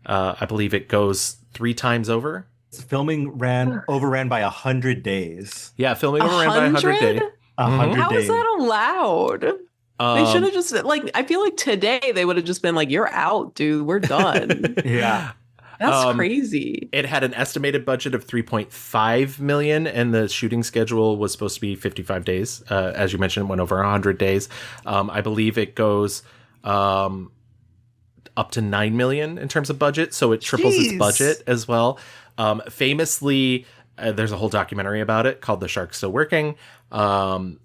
I believe it goes 3 times over. Filming overran by 100 days. Yeah, filming overran by 100 days. 100 How days. is that allowed? They should have just, like, I feel like today they would have just been like, "You're out, dude. We're done." Yeah. That's crazy. It had an estimated budget of $3.5 million, and the shooting schedule was supposed to be 55 days. As you mentioned, it went over 100 days. I believe it goes up to $9 million in terms of budget, so it triples its budget as well. Famously, there's a whole documentary about it called "The Shark's Still Working." The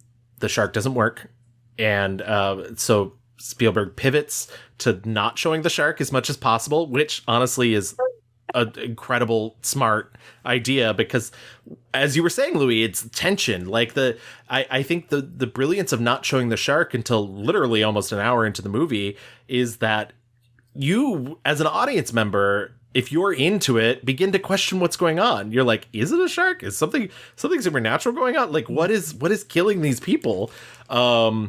shark doesn't work, and so Spielberg pivots to not showing the shark as much as possible, which honestly is an incredible smart idea, because as you were saying, Louis, it's tension. Like I think the brilliance of not showing the shark until literally almost an hour into the movie is that you, as an audience member, if you're into it, begin to question what's going on. You're like, is it a shark? Is something supernatural going on? Like, what is killing these people? All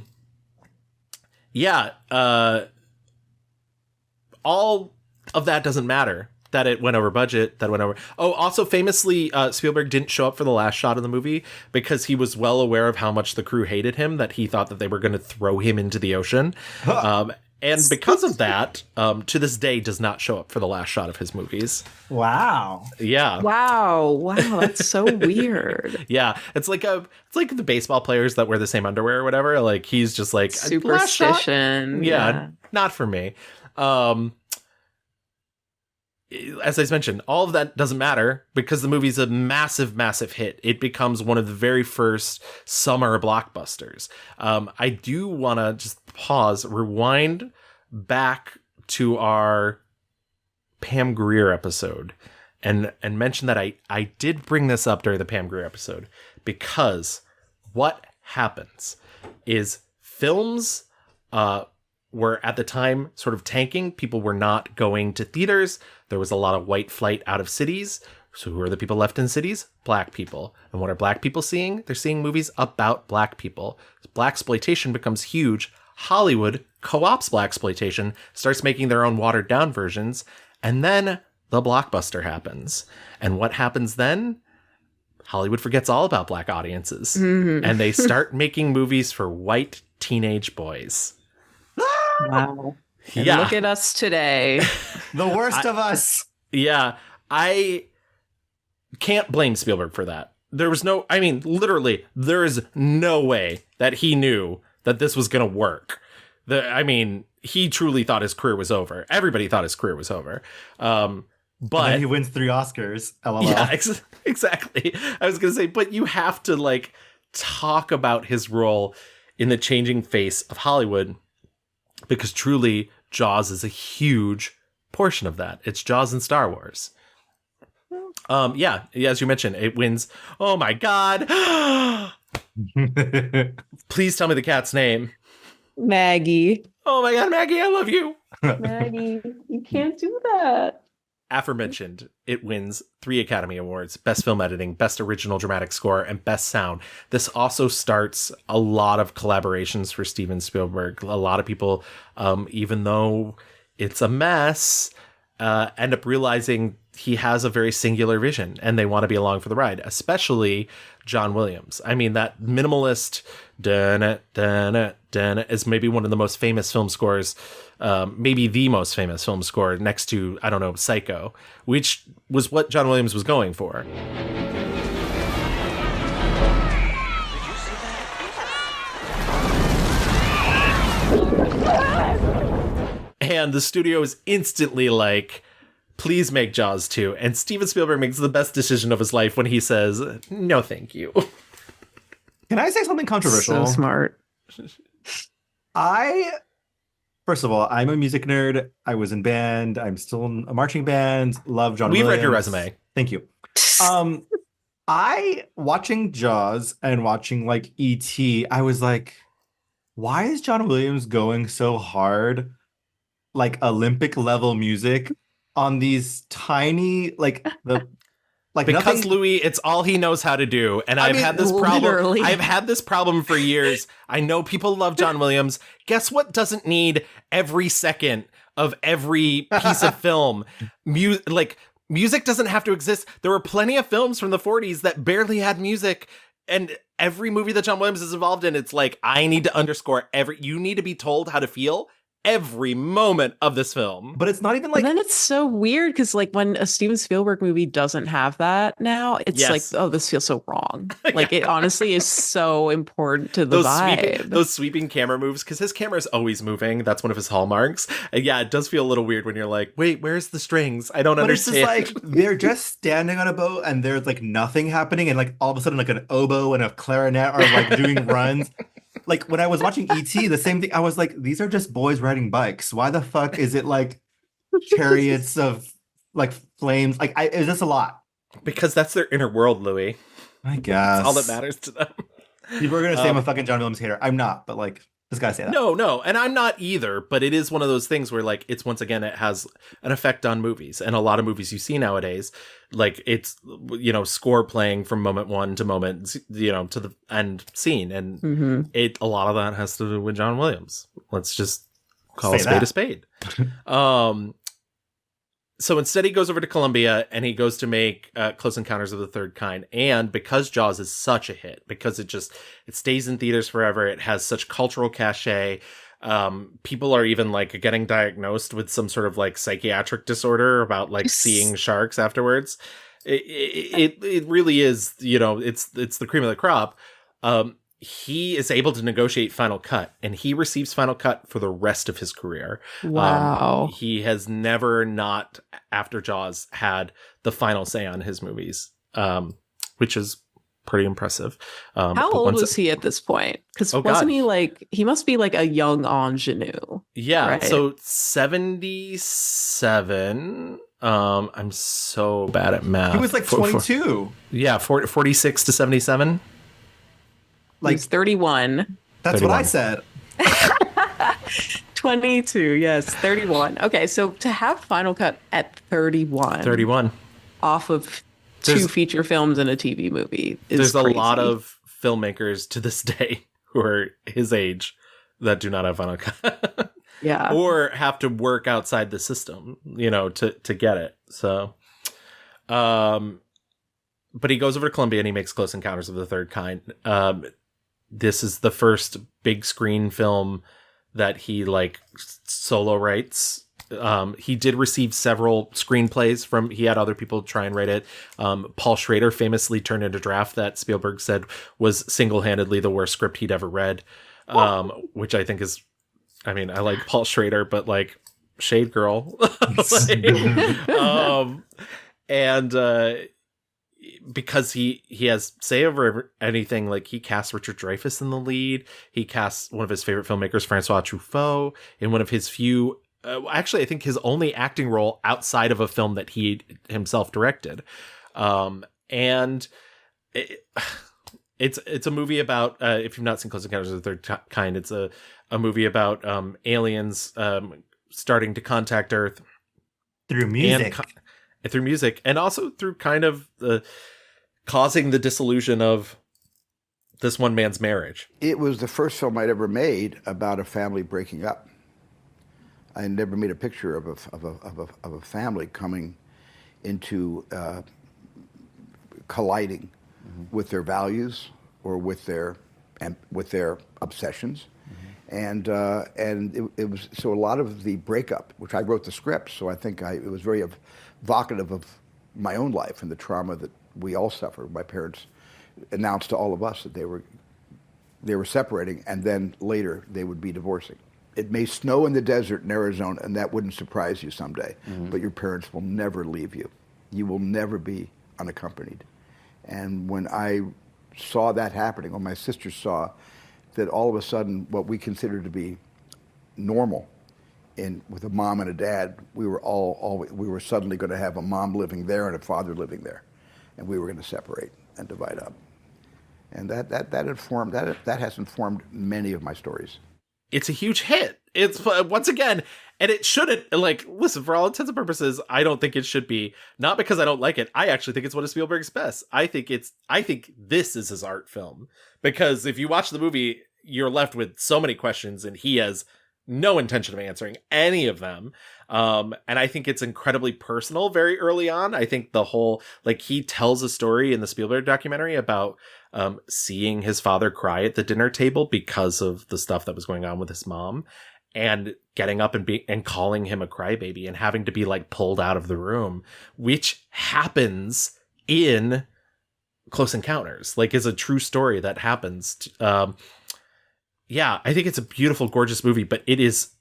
of that doesn't matter. That it went over budget, that went over. Oh, also famously, Spielberg didn't show up for the last shot of the movie because he was well aware of how much the crew hated him, that he thought that they were going to throw him into the ocean. And because of that, to this day, does not show up for the last shot of his movies. Wow. Yeah. Wow. That's so weird. Yeah. It's like the baseball players that wear the same underwear or whatever. Like, he's just like, superstition. Yeah. Not for me. As I mentioned, all of that doesn't matter because the movie's a massive, massive hit. It becomes one of the very first summer blockbusters. I do want to just rewind back to our Pam Grier episode and mention that I did bring this up during the Pam Grier episode, because what happens is films were at the time sort of tanking. People were not going to theaters. There was a lot of white flight out of cities. So who are the people left in cities? Black people. And what are black people seeing? They're seeing movies about black people. Blaxploitation becomes huge. Hollywood co-ops blaxploitation, starts making their own watered down versions. And then the blockbuster happens. And what happens then? Hollywood forgets all about black audiences. And they start making movies for white teenage boys. Wow. And Yeah. look at us today. The worst of us. Yeah. I can't blame Spielberg for that. Literally, there is no way that he knew that this was going to work. He truly thought his career was over. Everybody thought his career was over. But And then he wins 3 Oscars. LOL. yeah, exactly. I was going to say, but you have to like talk about his role in the changing face of Hollywood, because truly Jaws is a huge portion of that. It's Jaws and Star Wars. Yeah, as you mentioned, it wins. Oh my God. Please tell me the cat's name. Maggie. Oh my God, Maggie, I love you. Maggie, you can't do that. Aforementioned, it wins 3 Academy Awards: Best Film Editing, Best Original Dramatic Score, and Best Sound. This also starts a lot of collaborations for Steven Spielberg. A lot of people, even though it's a mess, end up realizing he has a very singular vision and they want to be along for the ride, especially John Williams. I mean, that minimalist dun dun dun is maybe one of the most famous film scores, maybe the most famous film score next to, I don't know, Psycho, which was what John Williams was going for. And the studio is instantly like, please make Jaws 2. And Steven Spielberg makes the best decision of his life when he says, no, thank you. Can I say something controversial? So smart. First of all, I'm a music nerd. I was in band. I'm still in a marching band. Love John Williams. We read your resume. Thank you. Watching Jaws and watching like E.T., I was like, why is John Williams going so hard, like Olympic level music on these tiny, because nothing... Louis, it's all he knows how to do. And I've had this problem. Literally. I've had this problem for years. I know people love John Williams. Guess what doesn't need every second of every piece of film? Music doesn't have to exist. There were plenty of films from the 40s that barely had music. And every movie that John Williams is involved in, it's like, I need to underscore you need to be told how to feel every moment of this film. But it's not even like... And then it's so weird because like when a Steven Spielberg movie doesn't have that now, it's like, oh, this feels so wrong. Like it honestly is so important to the vibe. Those sweeping camera moves, because his camera is always moving. That's one of his hallmarks. And yeah, it does feel a little weird when you're like, wait, where's the strings? I don't understand. But it's just like, they're just standing on a boat and there's like nothing happening. And like all of a sudden like an oboe and a clarinet are like doing runs. Like when I was watching E.T., the same thing. I was like, these are just boys riding bikes. Why the fuck is it like chariots of like flames? Like it was just a lot. Because that's their inner world, Louis. I guess. That's all that matters to them. People are going to say I'm a fucking John Williams hater. I'm not, but like, this guy say that. No, and I'm not either, but it is one of those things where like, it's once again, it has an effect on movies. And a lot of movies you see nowadays, like it's, score playing from moment one to moment, to the end scene. And a lot of that has to do with John Williams. Let's just call a spade a spade. So instead he goes over to Columbia and he goes to make Close Encounters of the Third Kind. And because Jaws is such a hit, because it stays in theaters forever, it has such cultural cachet. People are even like getting diagnosed with some sort of like psychiatric disorder about like seeing sharks afterwards. It really is, it's the cream of the crop. He is able to negotiate Final Cut, and he receives Final Cut for the rest of his career. Wow. He has never not, after Jaws, had the final say on his movies, which is pretty impressive. How old was he at this point? Because wasn't he like, he must be like a young ingenue. Yeah, right? So 77. I'm so bad at math. He was like 22. Yeah, 46 to 77. Like he's 31. That's 31. What I said. 22, yes, 31. Okay, so to have Final Cut at 31 off of two feature films and a TV movie is there's crazy. A lot of filmmakers to this day who are his age that do not have Final Cut. Yeah. Or have to work outside the system, to get it. So but he goes over to Columbia and he makes Close Encounters of the Third Kind. This is the first big screen film that he like solo writes. He did receive several screenplays from, he had other people try and write it. Paul Schrader famously turned in a draft that Spielberg said was single-handedly the worst script he'd ever read. Which I think is, I mean, I like Paul Schrader, but like Shade Girl. Because he has say over anything, like he casts Richard Dreyfuss in the lead. He casts one of his favorite filmmakers, Francois Truffaut, in one of his few, actually, I think his only acting role outside of a film that he himself directed. And it's a movie about, if you've not seen Close Encounters of the Third Kind, it's a movie about aliens starting to contact Earth through music. Through music, and also through kind of causing the dissolution of this one man's marriage. It was the first film I'd ever made about a family breaking up. I never made a picture of a family coming into colliding with their values or with their obsessions. And it was, so a lot of the breakup, which I wrote the script, so I think it was very evocative of my own life and the trauma that we all suffered. My parents announced to all of us that they were separating, and then later they would be divorcing. It may snow in the desert in Arizona, and that wouldn't surprise you someday, but your parents will never leave you. You will never be unaccompanied. And when I saw that happening, or my sister saw that all of a sudden what we considered to be normal with a mom and a dad, we were suddenly going to have a mom living there and a father living there, and we were going to separate and divide up. And that has informed many of my stories. It's a huge hit. It's once again, and it shouldn't, like, listen, for all intents and purposes, I don't think it should be, not because I don't like it. I actually think it's one of Spielberg's best. I think this is his art film, because if you watch the movie, you're left with so many questions, and he has no intention of answering any of them. And I think it's incredibly personal very early on. I think the whole, like, he tells a story in the Spielberg documentary about seeing his father cry at the dinner table because of the stuff that was going on with his mom, and getting up and calling him a crybaby and having to be like pulled out of the room, which happens in Close Encounters, like, is a true story that happens. Yeah, I think it's a beautiful, gorgeous movie, but it's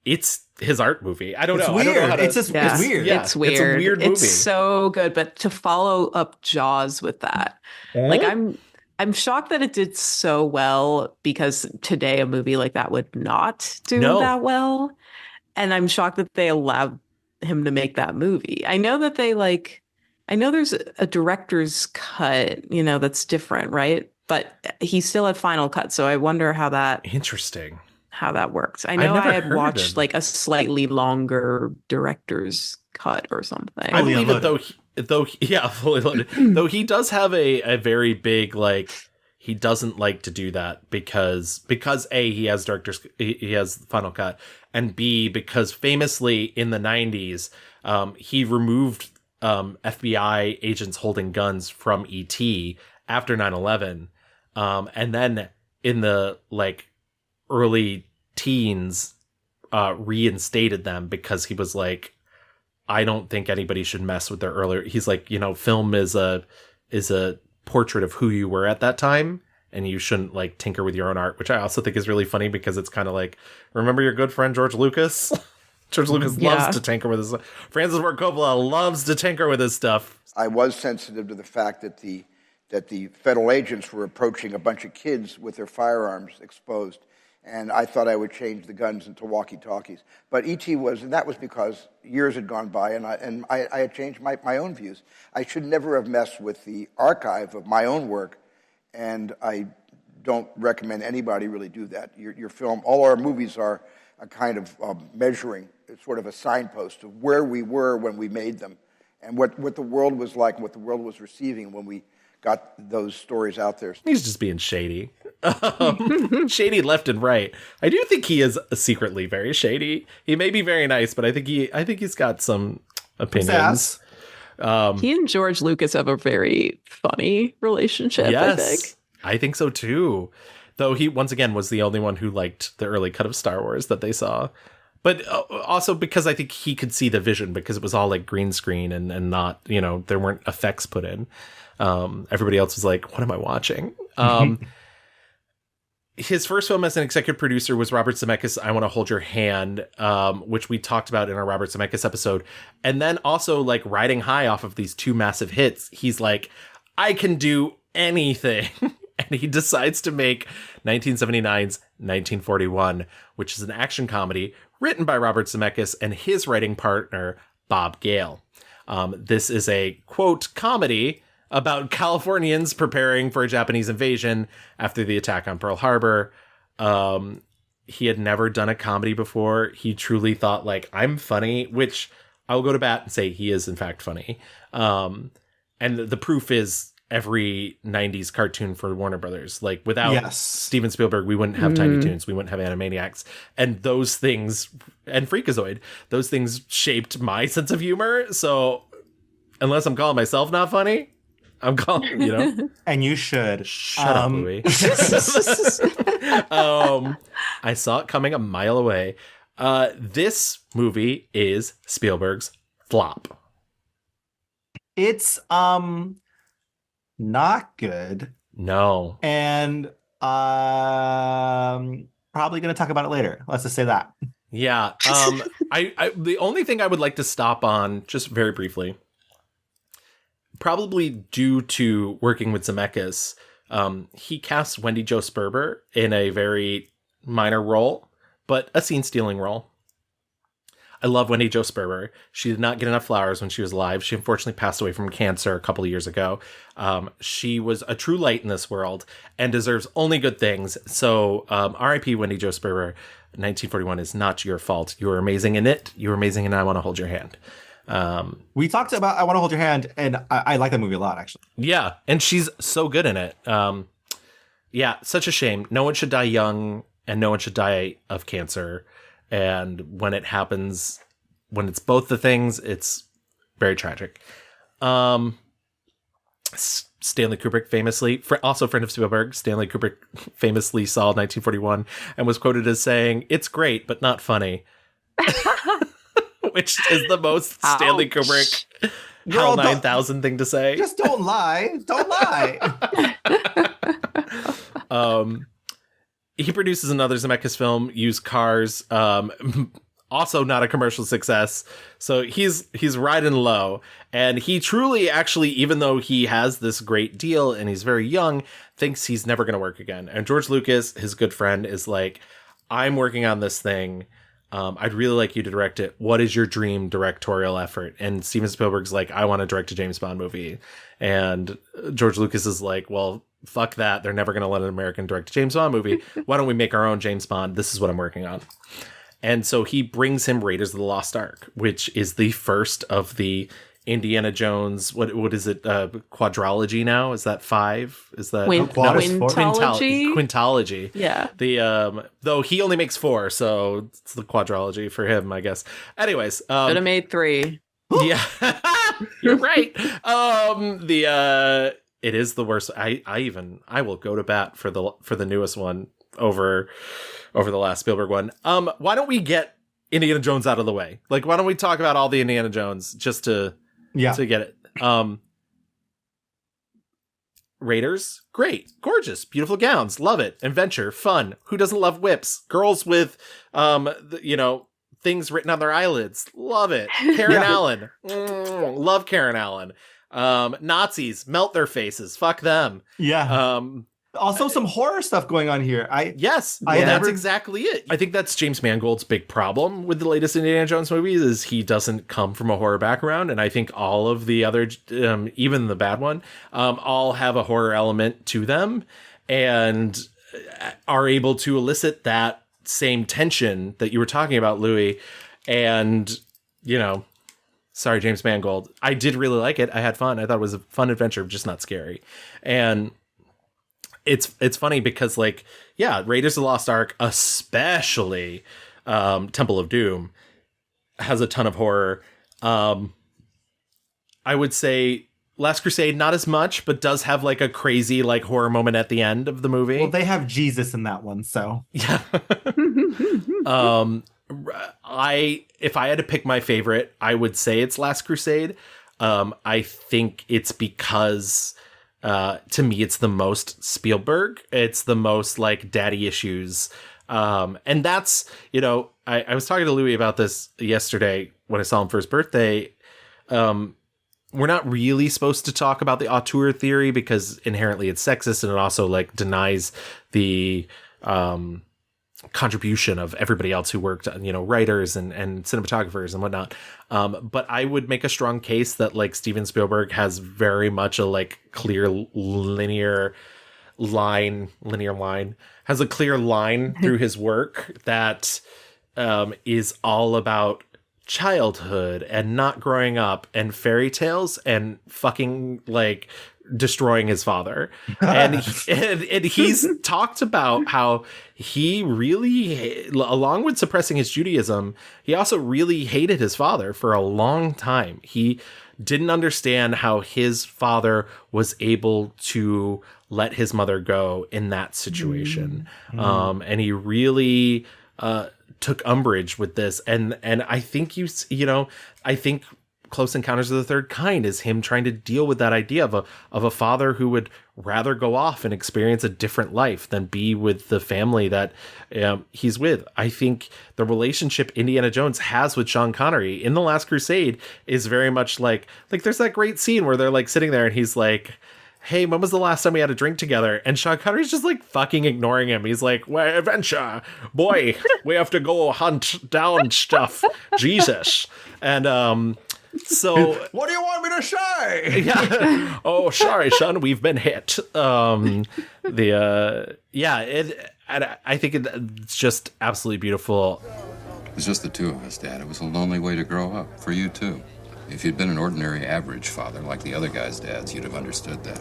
his art movie. I don't know. Weird. I don't know how to, It's weird. Yeah, It's weird. It's a weird movie. It's so good, but to follow up Jaws with that, like, I'm shocked that it did so well, because today a movie like that would not do that well. And I'm shocked that they allowed him to make that movie. I know that I know there's a director's cut, that's different, right? But he still had final cut. So I wonder how that works. I know I had watched like a slightly longer director's cut or something. I believe it, though fully loaded. Though he does have a very big, like, he doesn't like to do that because A, he has he has final cut, and B, because famously in the 90s, he removed FBI agents holding guns from E.T. after 9/11. And then in the like early teens, reinstated them, because he was like, I don't think anybody should mess with their earlier. He's like, film is a portrait of who you were at that time, and you shouldn't like tinker with your own art, which I also think is really funny, because it's kind of like, remember your good friend George Lucas? George Lucas loves to tinker with his stuff. Francis Ford Coppola loves to tinker with his stuff. I was sensitive to the fact that the federal agents were approaching a bunch of kids with their firearms exposed, and I thought I would change the guns into walkie-talkies. But E.T. that was because years had gone by, and I had changed my own views. I should never have messed with the archive of my own work, and I don't recommend anybody really do that. Your film, all our movies are a kind of measuring, it's sort of a signpost of where we were when we made them, and what the world was like, and what the world was receiving when we got those stories out there. He's just being shady. Shady left and right. I do think he is secretly very shady. He may be very nice, but I think he's got some opinions. He and George Lucas have a very funny relationship, yes, I think. I think so too. Though he, once again, was the only one who liked the early cut of Star Wars that they saw. But also because I think he could see the vision, because it was all like green screen and not, there weren't effects put in. Everybody else was like, what am I watching? His first film as an executive producer was Robert Zemeckis' I Want to Hold Your Hand, which we talked about in our Robert Zemeckis episode. And then also like riding high off of these two massive hits, he's like, I can do anything. And he decides to make 1979's 1941, which is an action comedy written by Robert Zemeckis and his writing partner, Bob Gale. This is a, quote, comedy about Californians preparing for a Japanese invasion after the attack on Pearl Harbor. He had never done a comedy before. He truly thought, like, I'm funny, which I'll go to bat and say he is, in fact, funny. And the proof is every 90s cartoon for Warner Brothers. Like, without Steven Spielberg, we wouldn't have Tiny Toons, we wouldn't have Animaniacs. And those things, and Freakazoid, those things shaped my sense of humor. So, unless I'm calling myself not funny, I'm calling, And you should. Shut up, Louis. I saw it coming a mile away. This movie is Spielberg's flop. It's not good. No. And probably going to talk about it later. Let's just say that. Yeah. I the only thing I would like to stop on, just very briefly, probably due to working with Zemeckis, he cast Wendy Jo Sperber in a very minor role, but a scene-stealing role. I love Wendy Jo Sperber. She did not get enough flowers when she was alive. She unfortunately passed away from cancer a couple of years ago. She was a true light in this world and deserves only good things. So R.I.P. Wendy Jo Sperber. 1941 is not your fault. You were amazing in it. You were amazing in I Want to Hold Your Hand. We talked about I Want to Hold Your Hand, and I like that movie a lot, actually. Yeah, and she's so good in it. Yeah, such a shame. No one should die young, and no one should die of cancer. And when it happens, when it's both the things, it's very tragic. Stanley Kubrick famously, also a friend of Spielberg, Stanley Kubrick famously saw 1941 and was quoted as saying, "It's great, but not funny." Which is the most Stanley Kubrick HAL 9000 thing to say. Just don't lie. Don't lie. He produces another Zemeckis film, Used Cars, also not a commercial success. So he's riding low. And he truly, actually, even though he has this great deal and he's very young, thinks he's never going to work again. And George Lucas, his good friend, is like, I'm working on this thing. I'd really like you to direct it. What is your dream directorial effort? And Steven Spielberg's like, I want to direct a James Bond movie. And George Lucas is like, well, fuck that. They're never going to let an American direct a James Bond movie. Why don't we make our own James Bond? This is what I'm working on. And so he brings him Raiders of the Lost Ark, which is the first of the Indiana Jones. What is it? Quadrology now? Is that 5? Is that Quintology? Quintology. Yeah. The though he only makes 4, so it's the quadrology for him, I guess. Anyways, should have made 3. Yeah, you're right. It is the worst. I will go to bat for the newest one over the last Spielberg one. Why don't we get Indiana Jones out of the way? Like, why don't we talk about all the Indiana Jones just to get it? Raiders, great, gorgeous, beautiful gowns, love it. Adventure, fun. Who doesn't love whips? Girls with, things written on their eyelids, love it. Karen Allen, love Karen Allen. Nazis, melt their faces, fuck them. Yeah. Also some horror stuff going on here. That's exactly it. I think that's James Mangold's big problem with the latest Indiana Jones movies is he doesn't come from a horror background. And I think all of the other, even the bad one, all have a horror element to them and are able to elicit that same tension that you were talking about, Louis. And, sorry, James Mangold. I did really like it. I had fun. I thought it was a fun adventure, just not scary. And it's funny because, Raiders of the Lost Ark, especially Temple of Doom, has a ton of horror. I would say Last Crusade, not as much, but does have like a crazy like horror moment at the end of the movie. Well, they have Jesus in that one, so yeah. If I had to pick my favorite, I would say it's Last Crusade. I think it's because to me it's the most Spielberg. It's the most like daddy issues. And that's, you know, I was talking to Louis about this yesterday when I saw him for his birthday. We're not really supposed to talk about the auteur theory because inherently it's sexist and it also like denies the contribution of everybody else who worked on, you know, writers and cinematographers and whatnot. But I would make a strong case that like Steven Spielberg has very much a like clear linear line, has a clear line through his work that is all about childhood and not growing up and fairy tales and fucking like destroying his father. And he's talked about how he really, along with suppressing his Judaism, he also really hated his father for a long time. He didn't understand how his father was able to let his mother go in that situation. And he really took umbrage with this. And I think I think Close Encounters of the Third Kind is him trying to deal with that idea of a father who would rather go off and experience a different life than be with the family that he's with. I think the relationship Indiana Jones has with Sean Connery in The Last Crusade is very much like there's that great scene where they're like sitting there and he's like, hey, when was the last time we had a drink together? And Sean Connery's just like fucking ignoring him. He's like, well, adventure, boy, we have to go hunt down stuff. Jesus. And so what do you want me to say? Yeah. Oh, sorry, son, we've been hit. And I think it's just absolutely beautiful. It was just the two of us, Dad. It was a lonely way to grow up. For you, too. If you'd been an ordinary average father like the other guys' dads, you'd have understood that.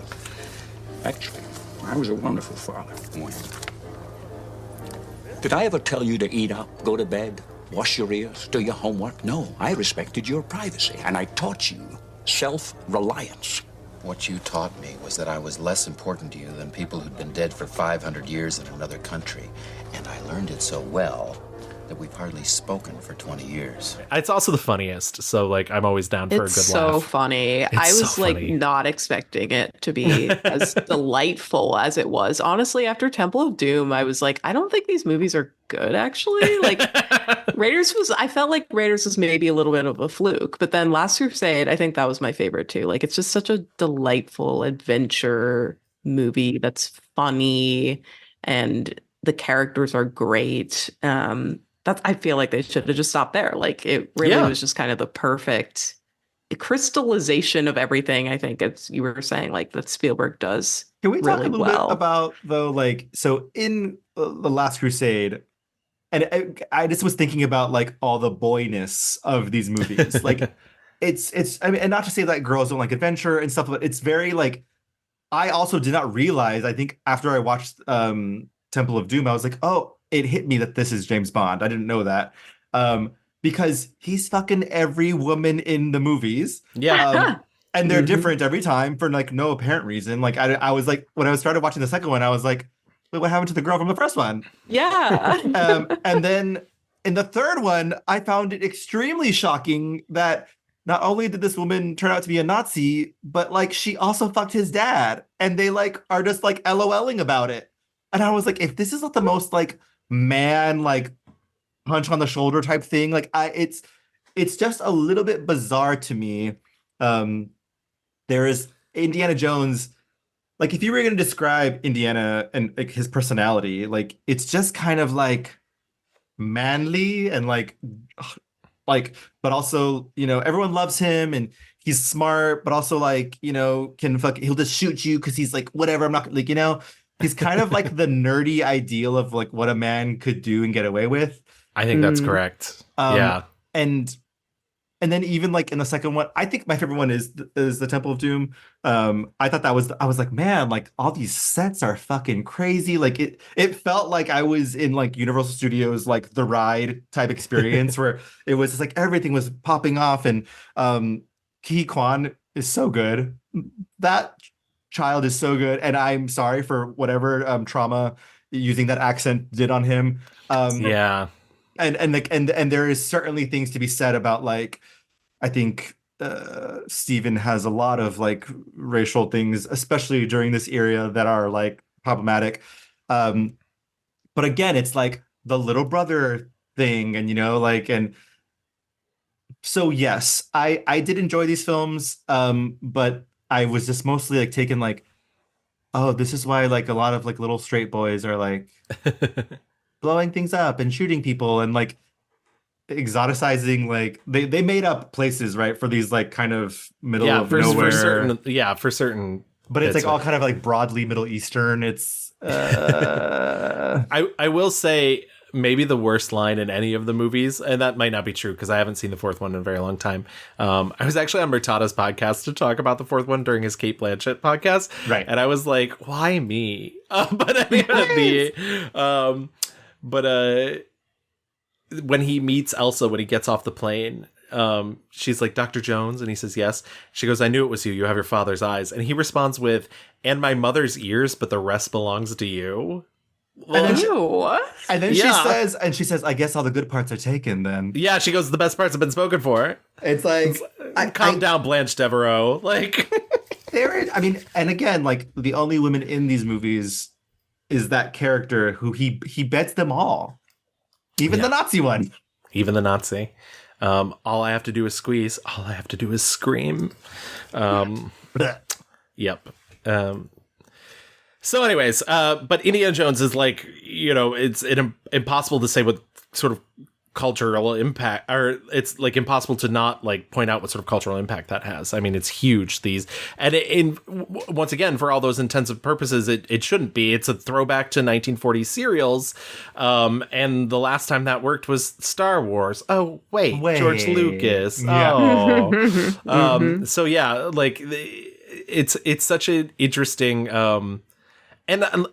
Actually, I was a wonderful father. When? Did I ever tell you to eat up, go to bed, wash your ears, do your homework? No, I respected your privacy, and I taught you self-reliance. What you taught me was that I was less important to you than people who'd been dead for 500 years in another country. And I learned it so well that we've hardly spoken for 20 years. It's also the funniest, so like I'm always down for a good laugh. It's so funny. I was so like funny. not expecting it to be as delightful as it was. Honestly, after Temple of Doom, I was like, I don't think these movies are good actually. Like I felt like Raiders was maybe a little bit of a fluke, but then Last Crusade, I think that was my favorite too. Like it's just such a delightful adventure movie that's funny and the characters are great. I feel like they should have just stopped there. Like it really was just kind of the perfect crystallization of everything. I think you were saying like that Spielberg does. Can we talk really a little bit about though, like, so in The Last Crusade, and I just was thinking about like all the boyness of these movies. Like it's I mean, and not to say that girls don't like adventure and stuff, but it's very like, I also did not realize, I think after I watched Temple of Doom, I was like, oh, it hit me that this is James Bond. I didn't know that. Because he's fucking every woman in the movies. Yeah. And they're different every time for like no apparent reason. Like I was like, when I started watching the second one, I was like, wait, what happened to the girl from the first one? Yeah. And then in the third one, I found it extremely shocking that not only did this woman turn out to be a Nazi, but like she also fucked his dad. And they like are just like LOLing about it. And I was like, if this is not the most like man like punch on the shoulder type thing, like it's just a little bit bizarre to me. There is Indiana Jones, like if you were going to describe Indiana and like his personality, like it's just kind of like manly and like but also, you know, everyone loves him and he's smart, but also like, you know, he'll just shoot you because he's like, whatever, I'm not like, you know, he's kind of like the nerdy ideal of like what a man could do and get away with. I think that's correct. Yeah. And then even like in the second one, I think my favorite one is the Temple of Doom. I thought I was like, man, like all these sets are fucking crazy. Like it felt like I was in like Universal Studios, like the ride type experience where it was just like everything was popping off. And Ki Kwan is so good. That child is so good, and I'm sorry for whatever trauma using that accent did on him. Yeah. And there is certainly things to be said about like I think Stephen has a lot of like racial things, especially during this era, that are like problematic. But again, it's like the little brother thing, and like and so yes, I did enjoy these films, but I was just mostly like taken like, oh, this is why like a lot of like little straight boys are like blowing things up and shooting people and like exoticizing like they made up places, right, for these like kind of middle of nowhere for certain but it's like all kind of like broadly Middle Eastern. It's I will say maybe the worst line in any of the movies, and that might not be true because I haven't seen the fourth one in a very long time. I was actually on Murtada's podcast to talk about the fourth one during his Kate Blanchett podcast, right? And I was like, why me? But when he meets Elsa, when he gets off the plane, she's like, Dr. Jones? And he says, yes. She goes, I knew it was you. You have your father's eyes. And he responds with, and my mother's ears, but the rest belongs to you. And then she says, I guess all the good parts are taken then. Yeah, she goes, the best parts have been spoken for. It's like, calm down, Blanche Devereaux. Like, and again, like the only woman in these movies is that character who he bets them all. Even the Nazi one. Even the Nazi. All I have to do is squeeze. All I have to do is scream. Yep. So anyways, but Indiana Jones is like, it's impossible to say what sort of cultural impact, or it's like impossible to not like point out what sort of cultural impact that has. I mean, it's huge. Once again, for all those intensive purposes, it shouldn't be. It's a throwback to 1940s serials. And the last time that worked was Star Wars. Oh, wait. George Lucas. Yeah. Oh. So yeah, like it's such an interesting, and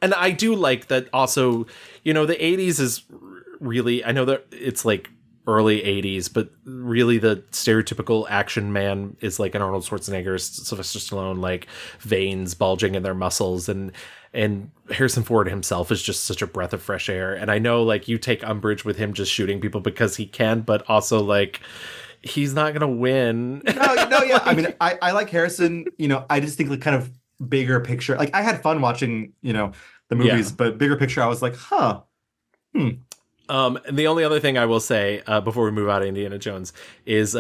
I do like that also, the 80s is really, I know that it's like early 80s, but really the stereotypical action man is like an Arnold Schwarzenegger, Sylvester Stallone, like veins bulging in their muscles, and Harrison Ford himself is just such a breath of fresh air. And I know like you take umbrage with him just shooting people because he can, but also like he's not gonna win. No, yeah. I mean, I like Harrison, I just think like kind of bigger picture. Like I had fun watching, the movies, but bigger picture, I was like, And the only other thing I will say before we move out of Indiana Jones is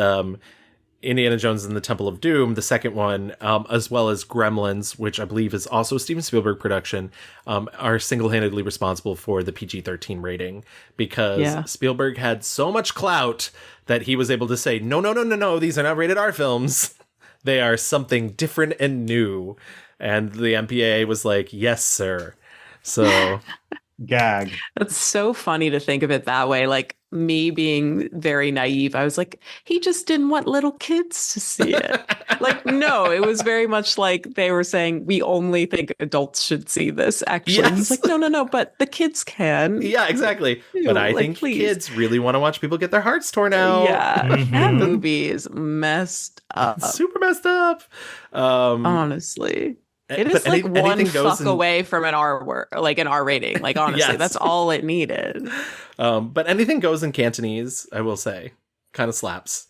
Indiana Jones and the Temple of Doom, the second one, as well as Gremlins, which I believe is also a Steven Spielberg production, are single-handedly responsible for the PG-13 rating because Spielberg had so much clout that he was able to say, no, these are not rated R films. They are something different and new. And the MPAA was like, yes, sir. So... Gag. That's so funny to think of it that way. Like me being very naive, I was like, he just didn't want little kids to see it. Like, no, it was very much like they were saying, we only think adults should see this. Actually, he's like, no, but the kids can. Yeah, exactly. But I think kids really want to watch people get their hearts torn out. Yeah, that movie is messed up. Super messed up. Honestly. It is like one fuck away from an R rating. Like, honestly, that's all it needed. But anything goes in Cantonese, I will say. Kind of slaps.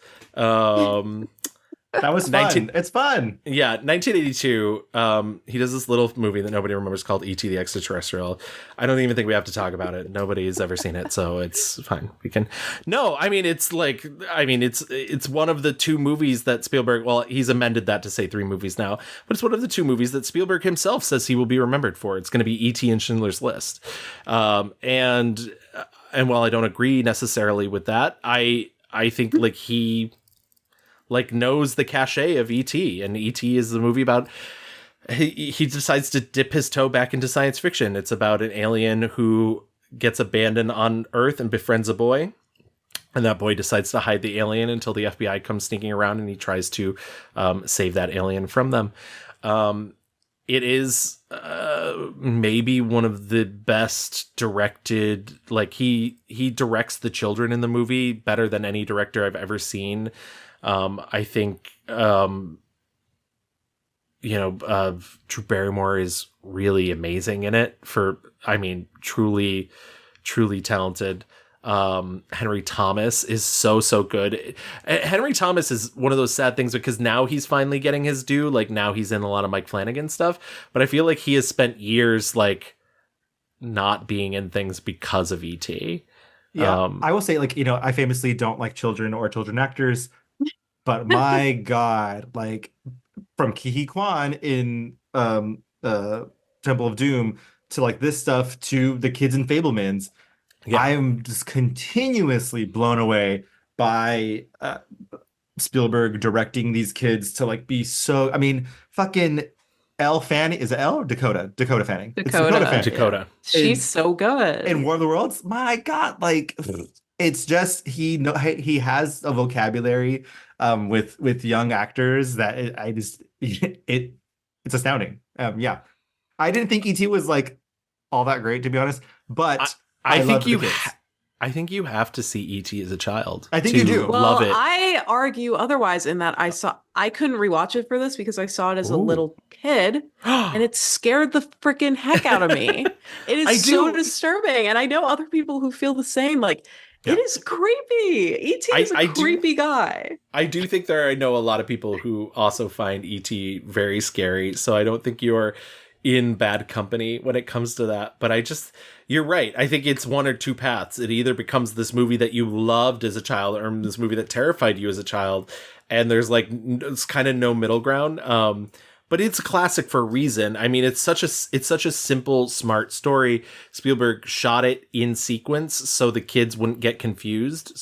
That was fun. It's fun. Yeah, 1982. He does this little movie that nobody remembers called E.T. the Extraterrestrial. I don't even think we have to talk about it. Nobody's ever seen it, so it's fine. We can. No, I mean it's one of the two movies that Spielberg. Well, he's amended that to say 3 movies now, but it's one of the 2 movies that Spielberg himself says he will be remembered for. It's going to be E.T. and Schindler's List, and while I don't agree necessarily with that, I think like he. Like knows the cachet of E.T. and E.T. is the movie about he decides to dip his toe back into science fiction. It's about an alien who gets abandoned on Earth and befriends a boy, and that boy decides to hide the alien until the FBI comes sneaking around and he tries to save that alien from them. It is maybe one of the best directed, like he directs the children in the movie better than any director I've ever seen. I think Drew Barrymore is really amazing in it truly, truly talented. Henry Thomas is so good. Henry Thomas is one of those sad things because now he's finally getting his due. Like now he's in a lot of Mike Flanagan stuff, but I feel like he has spent years like not being in things because of E.T. Yeah, I will say, I famously don't like children or children actors, but my God, like from Ke Huy Quan in Temple of Doom to like this stuff to the kids in Fabelmans, I am just continuously blown away by Spielberg directing these kids to like be so. I mean, fucking Elle Fanning, is it Elle or Dakota? Dakota Fanning. It's Dakota Fanning. Dakota. She's so good in War of the Worlds. My God, like it's just he has a vocabulary with young actors that it's astounding. Yeah, I didn't think E.T. was like all that great, to be honest, but I think you have to see E.T. as a child. I think you do. Love it. I argue otherwise in that I couldn't rewatch it for this because I saw it as a little kid and it scared the freaking heck out of me. It is so disturbing. And I know other people who feel the same. Like, it is creepy. E.T. is a creepy guy. I do think I know a lot of people who also find E.T. very scary. So I don't think you're in bad company when it comes to that. But you're right. I think it's one or two paths. It either becomes this movie that you loved as a child or this movie that terrified you as a child. And there's it's kind of no middle ground. But it's a classic for a reason. I mean, it's such a simple, smart story. Spielberg shot it in sequence so the kids wouldn't get confused.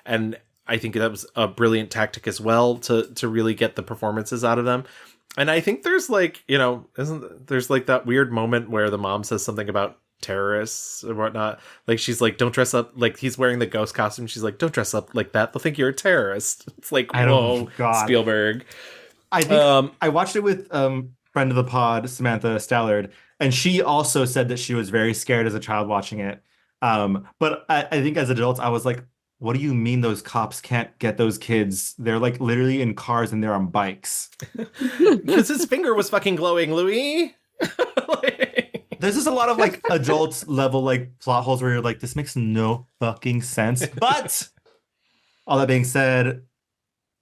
And I think that was a brilliant tactic as well to really get the performances out of them. And I think there's there's like that weird moment where the mom says something about terrorists or whatnot. Like she's like, don't dress up, like he's wearing the ghost costume. She's like, don't dress up like that. They'll think you're a terrorist. It's like, whoa, Spielberg. I think I watched it with friend of the pod, Samantha Stallard, and she also said that she was very scared as a child watching it. But I think as adults, I was like, what do you mean those cops can't get those kids? They're like literally in cars and they're on bikes. Because his finger was fucking glowing, Louis. There's just a lot of like adult level like plot holes where you're like, this makes no fucking sense. But all that being said,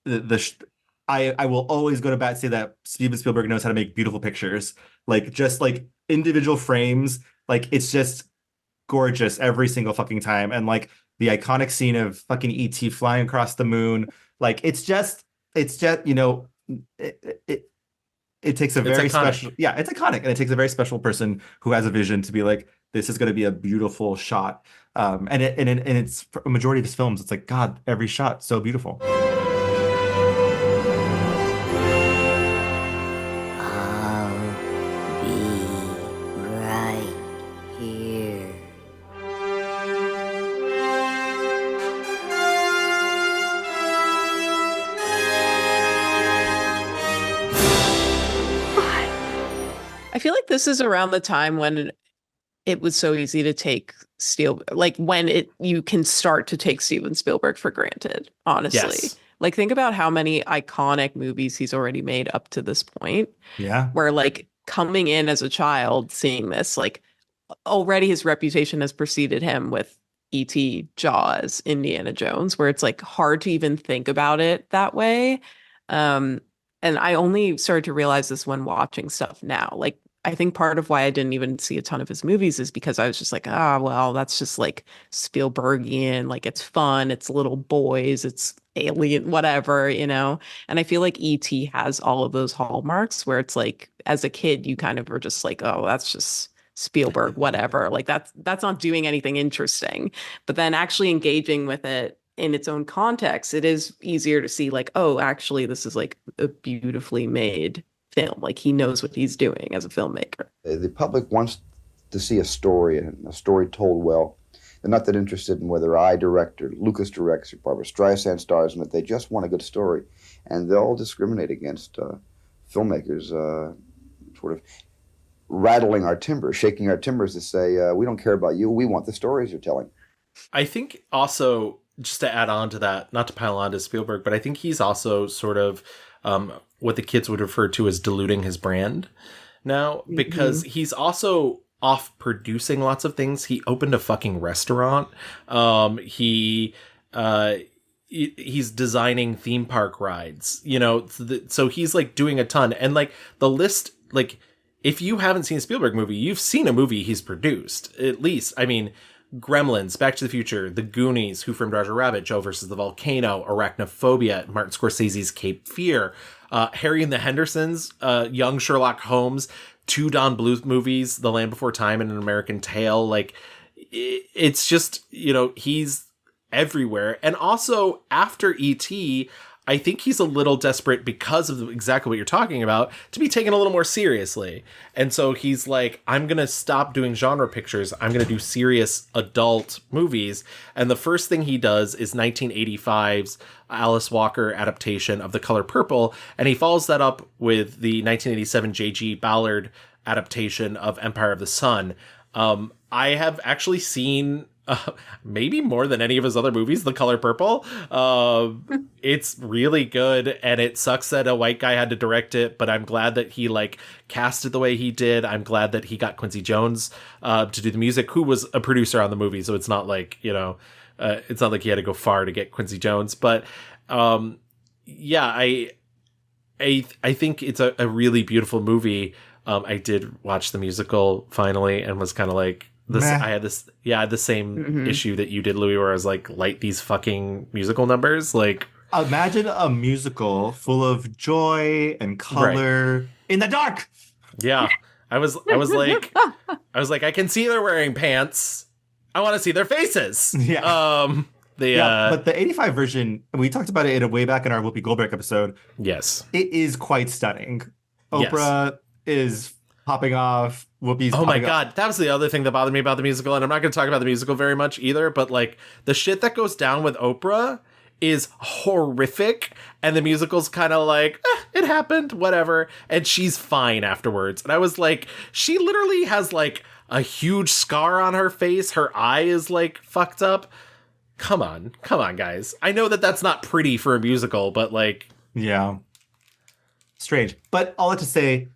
I will always go to bat and say that Steven Spielberg knows how to make beautiful pictures. Like just like individual frames, like it's just gorgeous every single fucking time. And like the iconic scene of fucking E.T. flying across the moon, like it's just it takes a very special, it's iconic, and it takes a very special person who has a vision to be like, this is going to be a beautiful shot. And it's a majority of his films, it's like, God, every shot so beautiful. I feel like this is around the time when it was so easy to take you can start to take Steven Spielberg for granted, honestly. Yes. Like, think about how many iconic movies he's already made up to this point. Yeah. Where like coming in as a child, seeing this, like already his reputation has preceded him with E.T., Jaws, Indiana Jones, where it's like hard to even think about it that way. And I only started to realize this when watching stuff now. Like, I think part of why I didn't even see a ton of his movies is because I was just like, well, that's just like Spielbergian, like it's fun, it's little boys, it's alien, whatever, And I feel like E.T. has all of those hallmarks where it's like, as a kid, you kind of are just like, oh, that's just Spielberg, whatever. Like that's not doing anything interesting. But then actually engaging with it in its own context, it is easier to see like, oh, actually, this is like a beautifully made film. Like he knows what he's doing as a filmmaker. The public wants to see a story, and a story told well. They're not that interested in whether I direct or Lucas directs or Barbara Streisand stars in it. They just want a good story. And they'll discriminate against filmmakers sort of rattling our timbers, shaking our timbers to say, we don't care about you, we want the stories you're telling. I think also, just to add on to that, not to pile on to Spielberg, but I think he's also sort of what the kids would refer to as diluting his brand now, because he's also off producing lots of things. He opened a fucking restaurant. He's designing theme park rides, you know, so he's like doing a ton. And like the list, like if you haven't seen a Spielberg movie, you've seen a movie he's produced, at least. I mean, Gremlins, Back to the Future, The Goonies, Who Framed Roger Rabbit, Joe versus the Volcano, Arachnophobia, Martin Scorsese's Cape Fear, Harry and the Hendersons, Young Sherlock Holmes, 2 Don Bluth movies, The Land Before Time and An American Tale. Like, it's just, you know, he's everywhere. And also, after E.T., I think he's a little desperate because of exactly what you're talking about to be taken a little more seriously. And so he's like, I'm going to stop doing genre pictures. I'm going to do serious adult movies. And the first thing he does is 1985's Alice Walker adaptation of The Color Purple. And he follows that up with the 1987 J.G. Ballard adaptation of Empire of the Sun. I have actually seen maybe more than any of his other movies, The Color Purple. It's really good, and it sucks that a white guy had to direct it, but I'm glad that he like cast it the way he did. I'm glad that he got Quincy Jones to do the music, who was a producer on the movie, so it's not like, you know, it's not like he had to go far to get Quincy Jones. But yeah, I think it's a really beautiful movie. I did watch the musical finally and was kind of like, I had the same issue that you did, Louis, where I was like, light these fucking musical numbers. Like, imagine a musical full of joy and color in the dark. Yeah. I was like, I can see they're wearing pants. I want to see their faces. Yeah. But the 85 version, we talked about it way back in our Whoopi Goldberg episode. Yes. It is quite stunning. Oprah is popping off. Whoopi's oh my god, that was the other thing that bothered me about the musical, and I'm not going to talk about the musical very much either, but like the shit that goes down with Oprah is horrific, and the musical's kind of like, it happened, whatever, and she's fine afterwards. And I was like, she literally has like a huge scar on her face, her eye is like fucked up. Come on guys. I know that that's not pretty for a musical, but like, yeah, strange. But all that to say,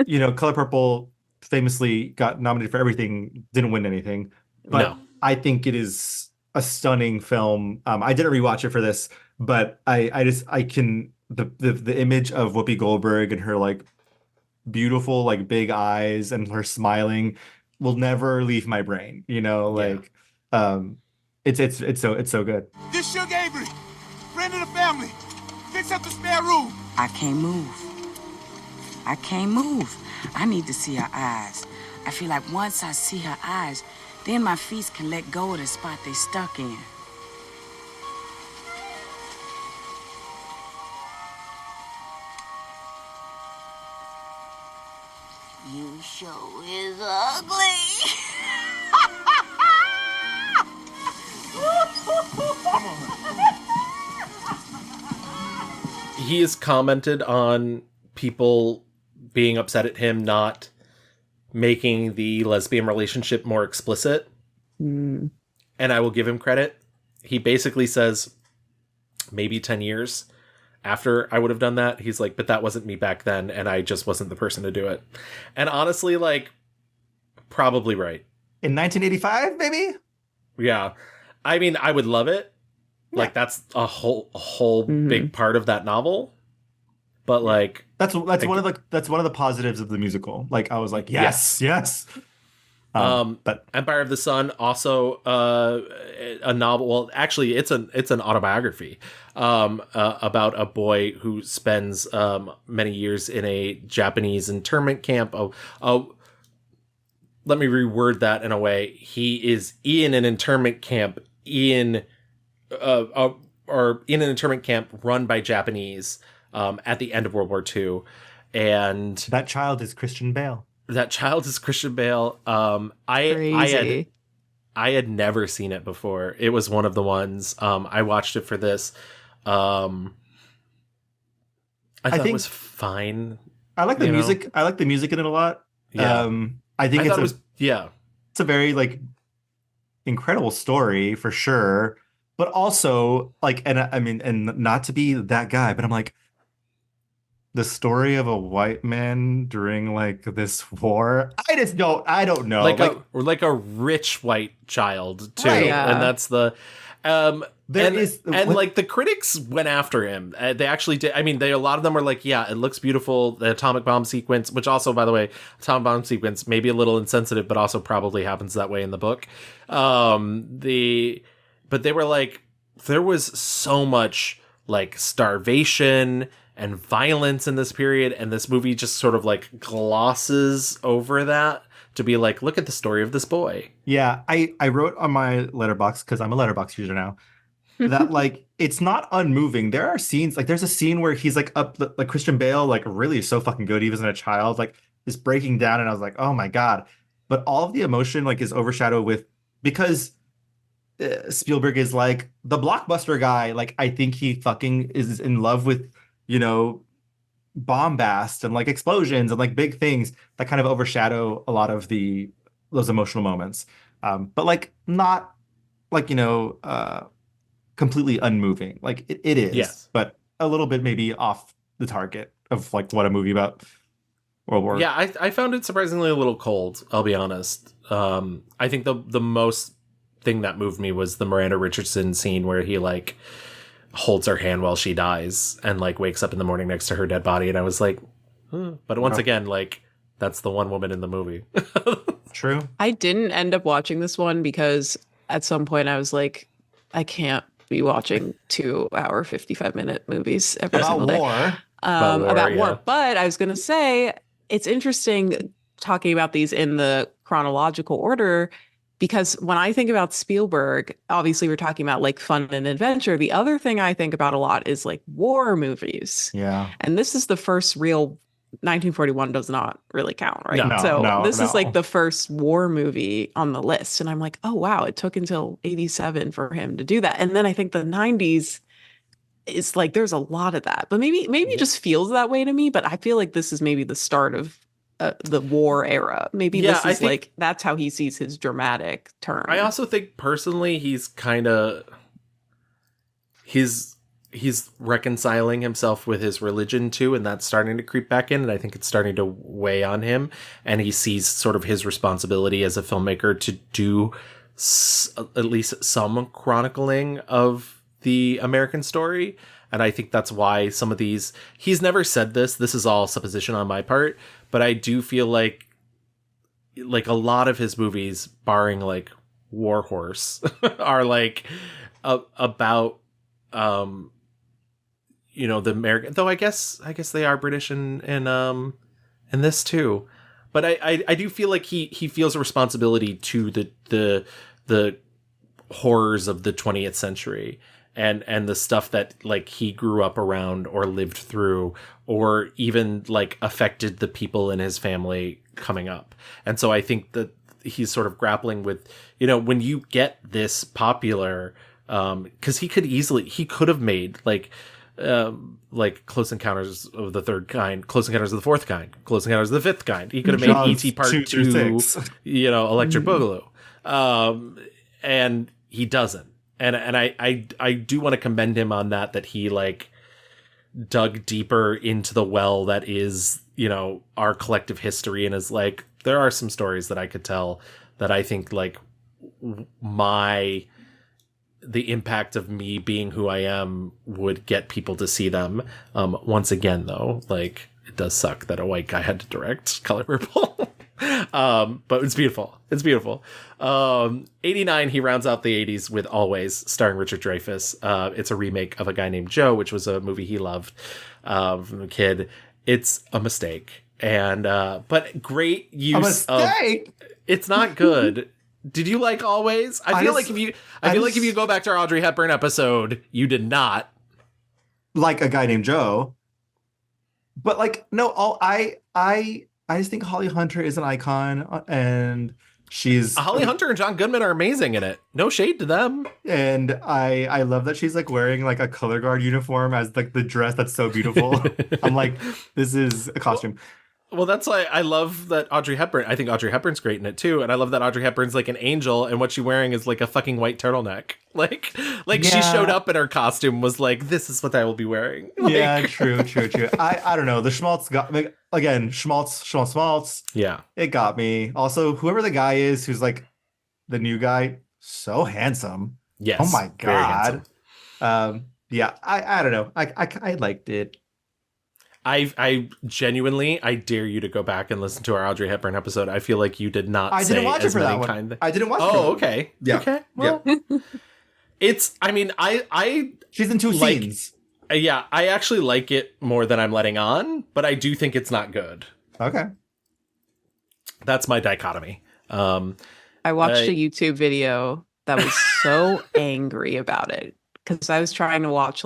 you know, Color Purple famously got nominated for everything, didn't win anything. But no. I think it is a stunning film. I didn't rewatch it for this, but I can the image of Whoopi Goldberg and her like beautiful like big eyes and her smiling will never leave my brain. You know, like it's so good. This Sugar Avery, friend of the family. Fix up the spare room. I can't move. I need to see her eyes. I feel like once I see her eyes, then my feet can let go of the spot they stuck in. You sure is ugly. He has commented on people being upset at him not making the lesbian relationship more explicit. And I will give him credit. He basically says, maybe 10 years after I would have done that, he's like, but that wasn't me back then, and I just wasn't the person to do it. And honestly, like, probably right. In 1985, maybe? Yeah. I mean, I would love it. Yeah. Like, that's a whole big part of that novel. But like that's one of the positives of the musical. Like I was like, yes. But Empire of the Sun also a novel. Well, actually, it's an autobiography about a boy who spends many years in a Japanese internment camp. Let me reword that in a way. He is in an internment camp in an internment camp run by Japanese. At the end of World War II. And that child is Christian Bale. I had never seen it before. It was one of the ones. I watched it for this. I thought it was fine. I like the music. I like the music in it a lot. Yeah. I think it's a very like incredible story for sure. But also like, and I mean, and not to be that guy, but I'm like, the story of a white man during like this war. I don't know. Like a rich white child too. Right. And that's the There like the critics went after him. They actually did. I mean, a lot of them were like, yeah, it looks beautiful. The atomic bomb sequence, which also, by the way, atomic bomb sequence may be a little insensitive, but also probably happens that way in the book. But they were like, there was so much like starvation and violence in this period, and this movie just sort of like glosses over that to be like, look at the story of this boy. Yeah, I wrote on my letterbox, because I'm a letterbox user now, that like it's not unmoving. There are scenes, like there's a scene where he's like up, like Christian Bale, like really so fucking good, even as a child, like is breaking down, and I was like, oh my god. But all of the emotion like is overshadowed with, because Spielberg is like the blockbuster guy. Like I think he fucking is in love with, you know, bombast and like explosions and like big things that kind of overshadow a lot of those emotional moments. But like not like, you know, completely unmoving. Like it is, yes, but a little bit maybe off the target of like what a movie about World War. Yeah, I found it surprisingly a little cold, I'll be honest. I think the most thing that moved me was the Miranda Richardson scene where he like holds her hand while she dies and like wakes up in the morning next to her dead body, and I was like, but once again, like that's the one woman in the movie. True. I didn't end up watching this one because at some point I was like, I can't be watching 2 hour 55-minute movies every single day about war. But I was gonna say it's interesting talking about these in the chronological order, because when I think about Spielberg, obviously we're talking about like fun and adventure. The other thing I think about a lot is like war movies. Yeah. And this is the first real 1941 does not really count, right? No, this is like the first war movie on the list. And I'm like, oh, wow, it took until 87 for him to do that. And then I think the 90s is like, there's a lot of that. But maybe it just feels that way to me. But I feel like this is maybe the start of the war era. Maybe this is like, that's how he sees his dramatic turn. I also think personally he's reconciling himself with his religion too, and that's starting to creep back in, and I think it's starting to weigh on him, and he sees sort of his responsibility as a filmmaker to do at least some chronicling of the American story. And I think that's why some of these, he's never said this is all supposition on my part, but I do feel like a lot of his movies, barring like War Horse, are like about you know, the American, though I guess they are British in this too. But I do feel like he feels a responsibility to the horrors of the 20th century and the stuff that like he grew up around or lived through, or even like affected the people in his family coming up. And so I think that he's sort of grappling with, you know, when you get this popular, because he could have made like Close Encounters of the Third Kind, Close Encounters of the Fourth Kind, Close Encounters of the Fifth Kind. He could have made E.T. Part 2, you know, Electric Boogaloo. And he doesn't. And I do want to commend him on that he like dug deeper into the well that is, you know, our collective history, and is like, there are some stories that I could tell that I think like the impact of me being who I am would get people to see them. Once again, though, like, it does suck that a white guy had to direct Color Purple. But it's beautiful. It's beautiful. 89, he rounds out the 80s with Always, starring Richard Dreyfuss. It's a remake of A Guy Named Joe, which was a movie he loved from a kid. It's a mistake. And but great use of... It's not good. Did you like Always? I feel like if you go back to our Audrey Hepburn episode, you did not like A Guy Named Joe. But like, no, I just think Holly Hunter is an icon, and she's Holly Hunter and John Goodman are amazing in it. No shade to them. And I love that she's like wearing like a color guard uniform as like the dress that's so beautiful. I'm like, this is a costume. Well, that's why I love that Audrey Hepburn. I think Audrey Hepburn's great in it too, and I love that Audrey Hepburn's like an angel, and what she's wearing is like a fucking white turtleneck. Like she showed up in her costume, was like, "This is what I will be wearing." Like, yeah, true. I don't know. The schmaltz got me again. Schmaltz. Yeah, it got me. Also, whoever the guy is, who's like the new guy, so handsome. Yes. Oh my very god. handsome. Yeah. I don't know. I liked it. I genuinely, I dare you to go back and listen to our Audrey Hepburn episode. I feel like you did not. I didn't watch it for that one. I didn't watch it. Oh, okay. Yeah. Okay. Well, it's. I mean, I. She's in two scenes. Yeah, I actually like it more than I'm letting on, but I do think it's not good. Okay. That's my dichotomy. I watched a YouTube video that was so angry about it because I was trying to watch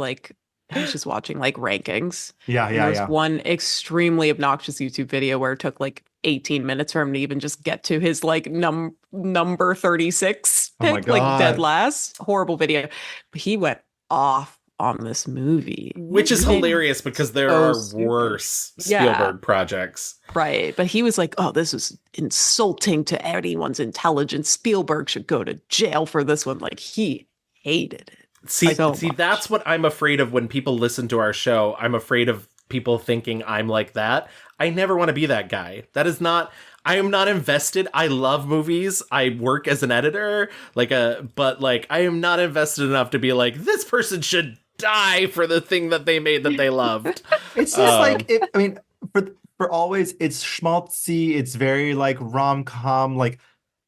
I was just watching rankings. Yeah. There was one extremely obnoxious YouTube video where it took 18 minutes for him to even just get to his number 36 pick, oh my God. Dead last. Horrible video. But he went off on this movie. Which is hilarious because there are worse Spielberg projects. Right. But he was like, oh, this is insulting to anyone's intelligence. Spielberg should go to jail for this one. He hated it. See, that's what I'm afraid of when people listen to our show. I'm afraid of people thinking I'm like that. I never want to be that guy. I am not invested. I love movies. I work as an editor, but I am not invested enough to be like, this person should die for the thing that they made that they loved. It's just for always, it's schmaltzy. It's very rom-com.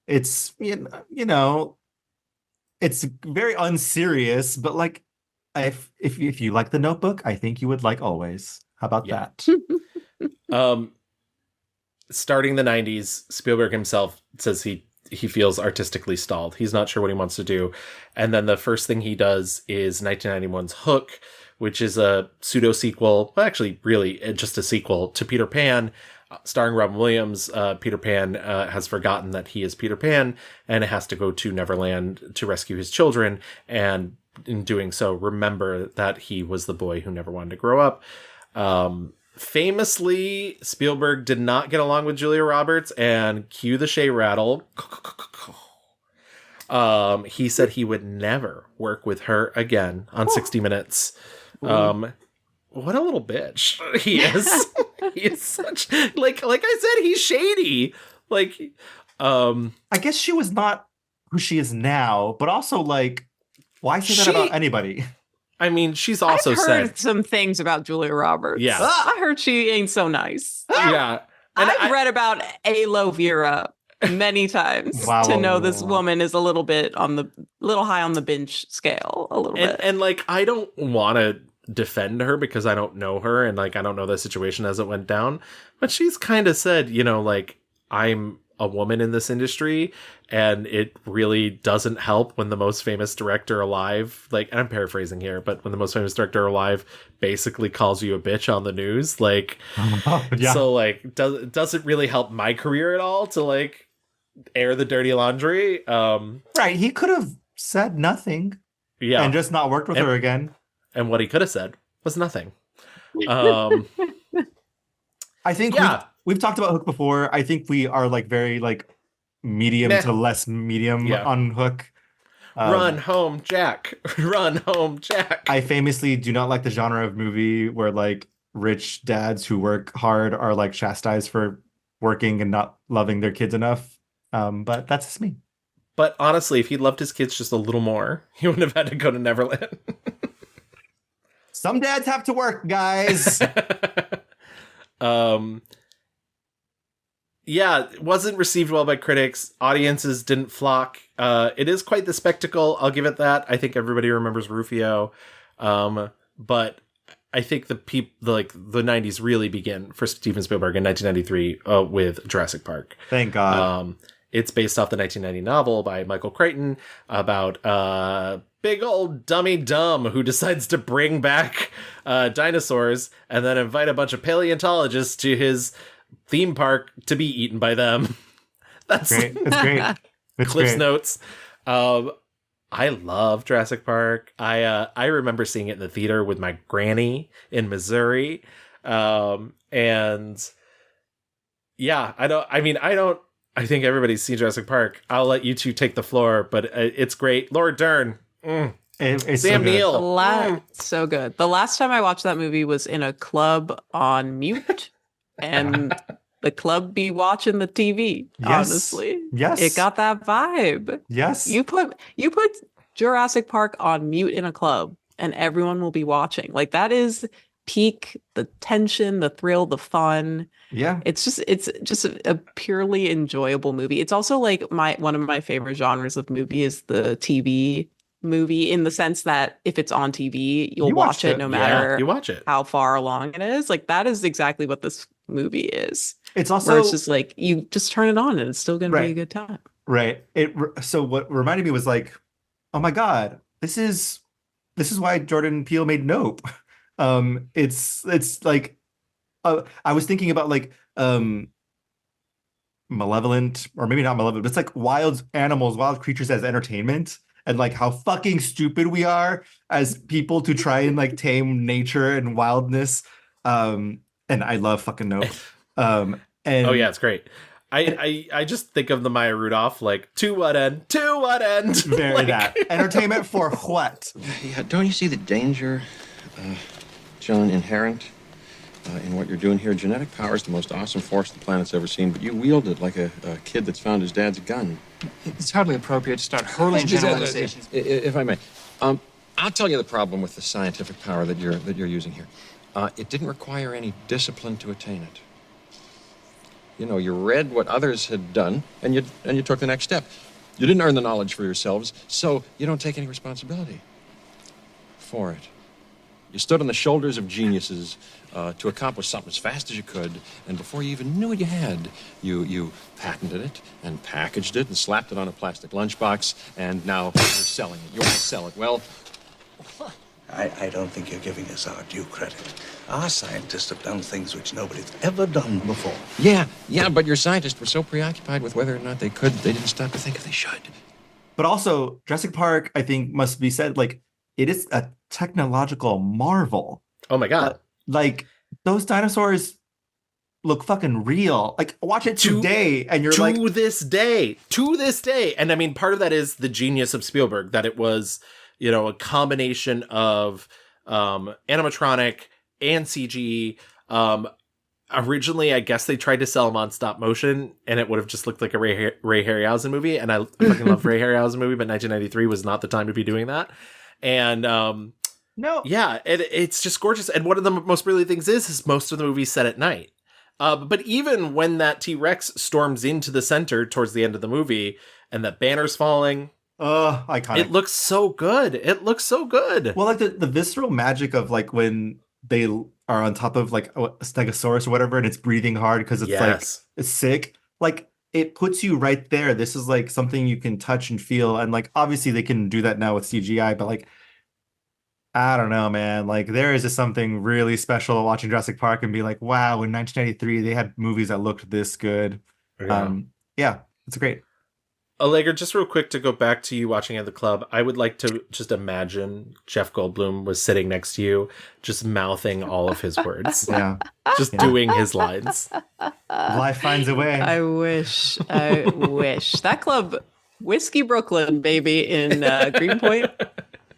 It's, it's very unserious, but if you like The Notebook, I think you would like Always. How about that? Starting the 90s, Spielberg himself says he feels artistically stalled. He's not sure what he wants to do. And then the first thing he does is 1991's Hook, which is a pseudo sequel, well, actually really just a sequel to Peter Pan, starring Robin Williams. Peter Pan has forgotten that he is Peter Pan and has to go to Neverland to rescue his children. And in doing so, remember that he was the boy who never wanted to grow up. Famously, Spielberg did not get along with Julia Roberts, and cue the Shea rattle. He said he would never work with her again on 60 Minutes. What a little bitch he is. He is such like I said, he's shady. I guess she was not who she is now, but also why say that about anybody? I mean, she's also I've heard some things about Julia Roberts. Yeah. I heard she ain't so nice. Yeah. And I've read about Aloe Vera many times to know this woman is a little high on the binge scale a little bit. And I don't want to defend her because I don't know her and I don't know the situation as it went down, but she's kind of said, I'm a woman in this industry and it really doesn't help when the most famous director alive, and I'm paraphrasing here, but when the most famous director alive basically calls you a bitch on the news, yeah. So does it really help my career at all to air the dirty laundry? Right. He could have said nothing. Yeah. And just not worked with her again. And what he could have said was nothing. I think we've talked about Hook before. I think we are very medium to less medium on Hook. Run home, Jack. Run home, Jack. I famously do not like the genre of movie where rich dads who work hard are chastised for working and not loving their kids enough. But that's just me. But honestly, if he loved his kids just a little more, he wouldn't have had to go to Neverland. Some dads have to work, guys. Yeah, it wasn't received well by critics. Audiences didn't flock. It is quite the spectacle. I'll give it that. I think everybody remembers Rufio. But I think the 90s really begin for Steven Spielberg in 1993 with Jurassic Park. Thank God. It's based off the 1990 novel by Michael Crichton about big old dummy dumb who decides to bring back dinosaurs and then invite a bunch of paleontologists to his theme park to be eaten by them. That's great. It's great. It's Cliff's great. Notes. I love Jurassic Park. I remember seeing it in the theater with my granny in Missouri. And Yeah, I think everybody's seen Jurassic Park. I'll let you two take the floor, but it's great. Laura Dern. It's Sam so good. Neill. So good. The last time I watched that movie was in a club on mute, and the club be watching the TV. Yes. Honestly, Yes. it got that vibe. Yes. You put Jurassic Park on mute in a club, and everyone will be watching. Like that is peak the tension, the thrill, the fun. Yeah. It's just a purely enjoyable movie. It's also like one of my favorite genres of movie is the TV movie, in the sense that if it's on TV, you'll watch it no matter you watch it. how far along it is. Like that is exactly what this movie is. It's also where it's just like you just turn it on and it's still going to be a good time. Right. So what reminded me was like, oh my God, this is why Jordan Peele made Nope. It's like I was thinking about like Malevolent, or maybe not Malevolent, but it's like wild animals, wild creatures as entertainment, and like how fucking stupid we are as people to try and like tame nature and wildness. And I love fucking Nope. And oh yeah, it's great. I just think of the Maya Rudolph, like, to what end? To what end? Very like, that. Entertainment for what? Yeah, don't you see the danger, John, inherent in what you're doing here? Genetic power is the most awesome force the planet's ever seen, but you wield it like a kid that's found his dad's gun. It's hardly appropriate to start hurling generalizations. If I may, I'll tell you the problem with the scientific power that you're using here. It didn't require any discipline to attain it. You know, you read what others had done, and you took the next step. You didn't earn the knowledge for yourselves, so you don't take any responsibility for it. You stood on the shoulders of geniuses to accomplish something as fast as you could, and before you even knew what you had, you patented it and packaged it and slapped it on a plastic lunchbox, and now you're selling it. You want to sell it. Well, I don't think you're giving us our due credit. Our scientists have done things which nobody's ever done before. Yeah, but your scientists were so preoccupied with whether or not they could, they didn't stop to think if they should. But also, Jurassic Park, I think, must be said, like, it is a technological marvel. Oh my God. Like, those dinosaurs look fucking real. Like, watch it today, and you're like... To this day. And I mean, part of that is the genius of Spielberg, that it was, you know, a combination of animatronic and CG. Originally, I guess they tried to sell them on stop motion, and it would have just looked like a Ray Harryhausen movie. And I fucking love Ray Harryhausen movie, but 1993 was not the time to be doing that. And no, yeah, it's just gorgeous. And one of the most brilliant things is most of the movie's set at night. But even when that T-Rex storms into the center towards the end of the movie, and that banner's falling, iconic. It looks so good. Well, like the visceral magic of like when they are on top of like a stegosaurus or whatever, and it's breathing hard because it's like it's sick. Like it puts you right there. This is like something you can touch and feel, and like obviously they can do that now with CGI, but like I don't know, man. Like there is just something really special watching Jurassic Park and be like, wow, in 1993 they had movies that looked this good. Yeah, it's great. Allegra, just real quick to go back to you watching at the club, I would like to just imagine Jeff Goldblum was sitting next to you, just mouthing all of his words. Just doing his lines. Life finds a way. I wish. That club, Whiskey Brooklyn, baby, in Greenpoint.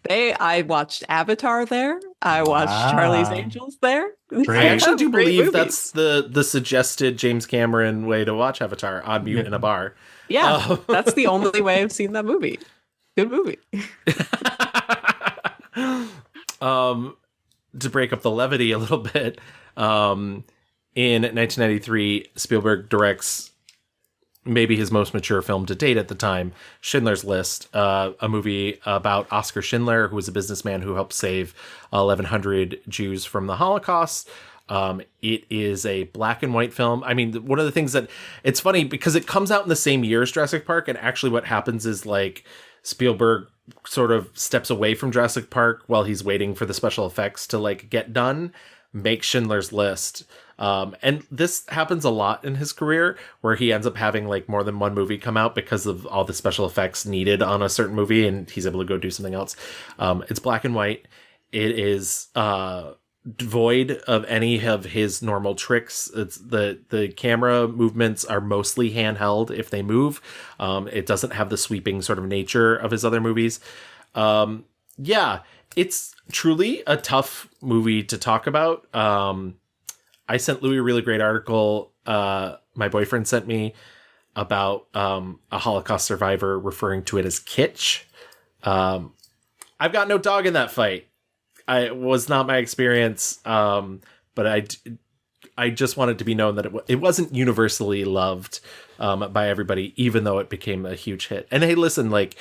I watched Avatar there. I watched Charlie's Angels there. I actually do Great believe movies. that's the suggested James Cameron way to watch Avatar, on mute in a bar. Yeah, that's the only way I've seen that movie. Good movie. To break up the levity a little bit, in 1993, Spielberg directs maybe his most mature film to date at the time, Schindler's List, a movie about Oskar Schindler, who was a businessman who helped save 1,100 Jews from the Holocaust. It is a black and white film. I mean, one of the things that it's funny because it comes out in the same year as Jurassic Park. And actually what happens is like Spielberg sort of steps away from Jurassic Park while he's waiting for the special effects to like get done, make Schindler's List. And this happens a lot in his career where he ends up having like more than one movie come out because of all the special effects needed on a certain movie and he's able to go do something else. It's black and white. It is, devoid of any of his normal tricks. It's the camera movements are mostly handheld if they move. It doesn't have the sweeping sort of nature of his other movies. Yeah, it's truly a tough movie to talk about. I sent Louis a really great article my boyfriend sent me about a Holocaust survivor referring to it as kitsch. I've got no dog in that fight. It was not my experience, but I just wanted to be known that it wasn't universally loved by everybody, even though it became a huge hit. And hey, listen, like,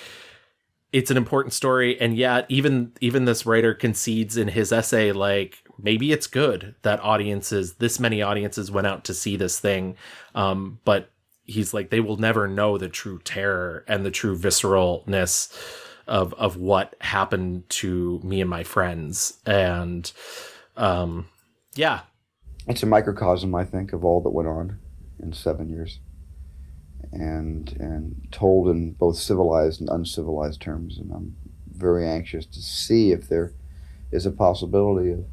it's an important story, and yet even this writer concedes in his essay, like, maybe it's good that this many audiences went out to see this thing, but he's like, they will never know the true terror and the true visceralness of what happened to me and my friends. And yeah, it's a microcosm, I think, of all that went on in 7 years, and told in both civilized and uncivilized terms. And I'm very anxious to see if there is a possibility of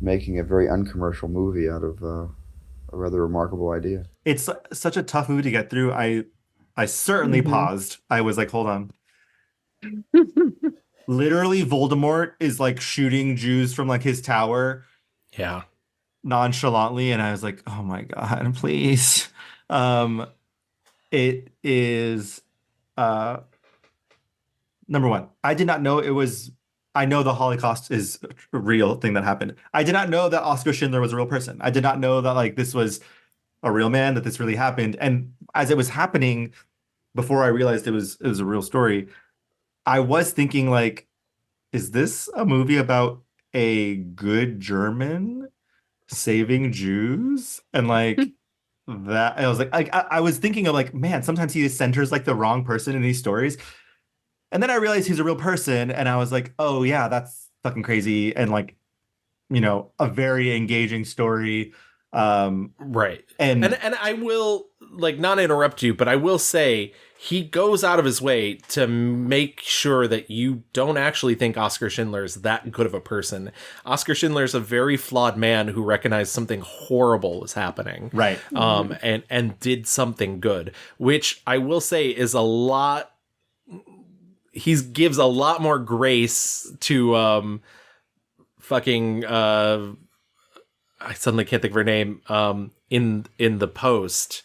making a very uncommercial movie out of a rather remarkable idea. It's such a tough movie to get through. I certainly paused. I was like, hold on. Literally, Voldemort is like shooting Jews from like his tower. Yeah. Nonchalantly. And I was like, oh my God, please. It is number one. I did not know it was. I know the Holocaust is a real thing that happened. I did not know that Oskar Schindler was a real person. I did not know that like this was a real man, that this really happened. And as it was happening, before I realized it was a real story, I was thinking like, is this a movie about a good German saving Jews? And like that, I was like, I was thinking of like, man, sometimes he centers like the wrong person in these stories. And then I realized he's a real person, and I was like, oh yeah, that's fucking crazy. And like, you know, a very engaging story. Right. And I will like not interrupt you, but I will say he goes out of his way to make sure that you don't actually think Oskar Schindler is that good of a person. Oskar Schindler is a very flawed man who recognized something horrible was happening. Right. And did something good, which I will say is a lot. He gives a lot more grace to fucking I suddenly can't think of her name in the Post.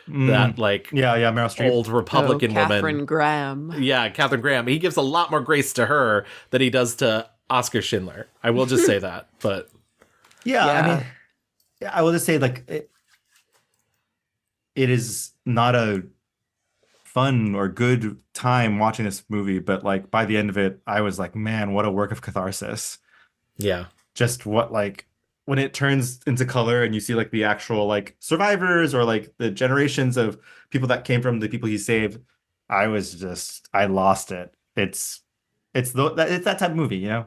That like Meryl Streep, old Republican woman, Catherine Graham. Yeah, Catherine Graham. He gives a lot more grace to her than he does to Oskar Schindler. I will just say that. But yeah, I mean, I will just say like it is not a fun or good time watching this movie, but like by the end of it, I was like, man, what a work of catharsis. Yeah, just what like. When it turns into color and you see like the actual like survivors or like the generations of people that came from the people he saved, I lost it. It's that type of movie, you know?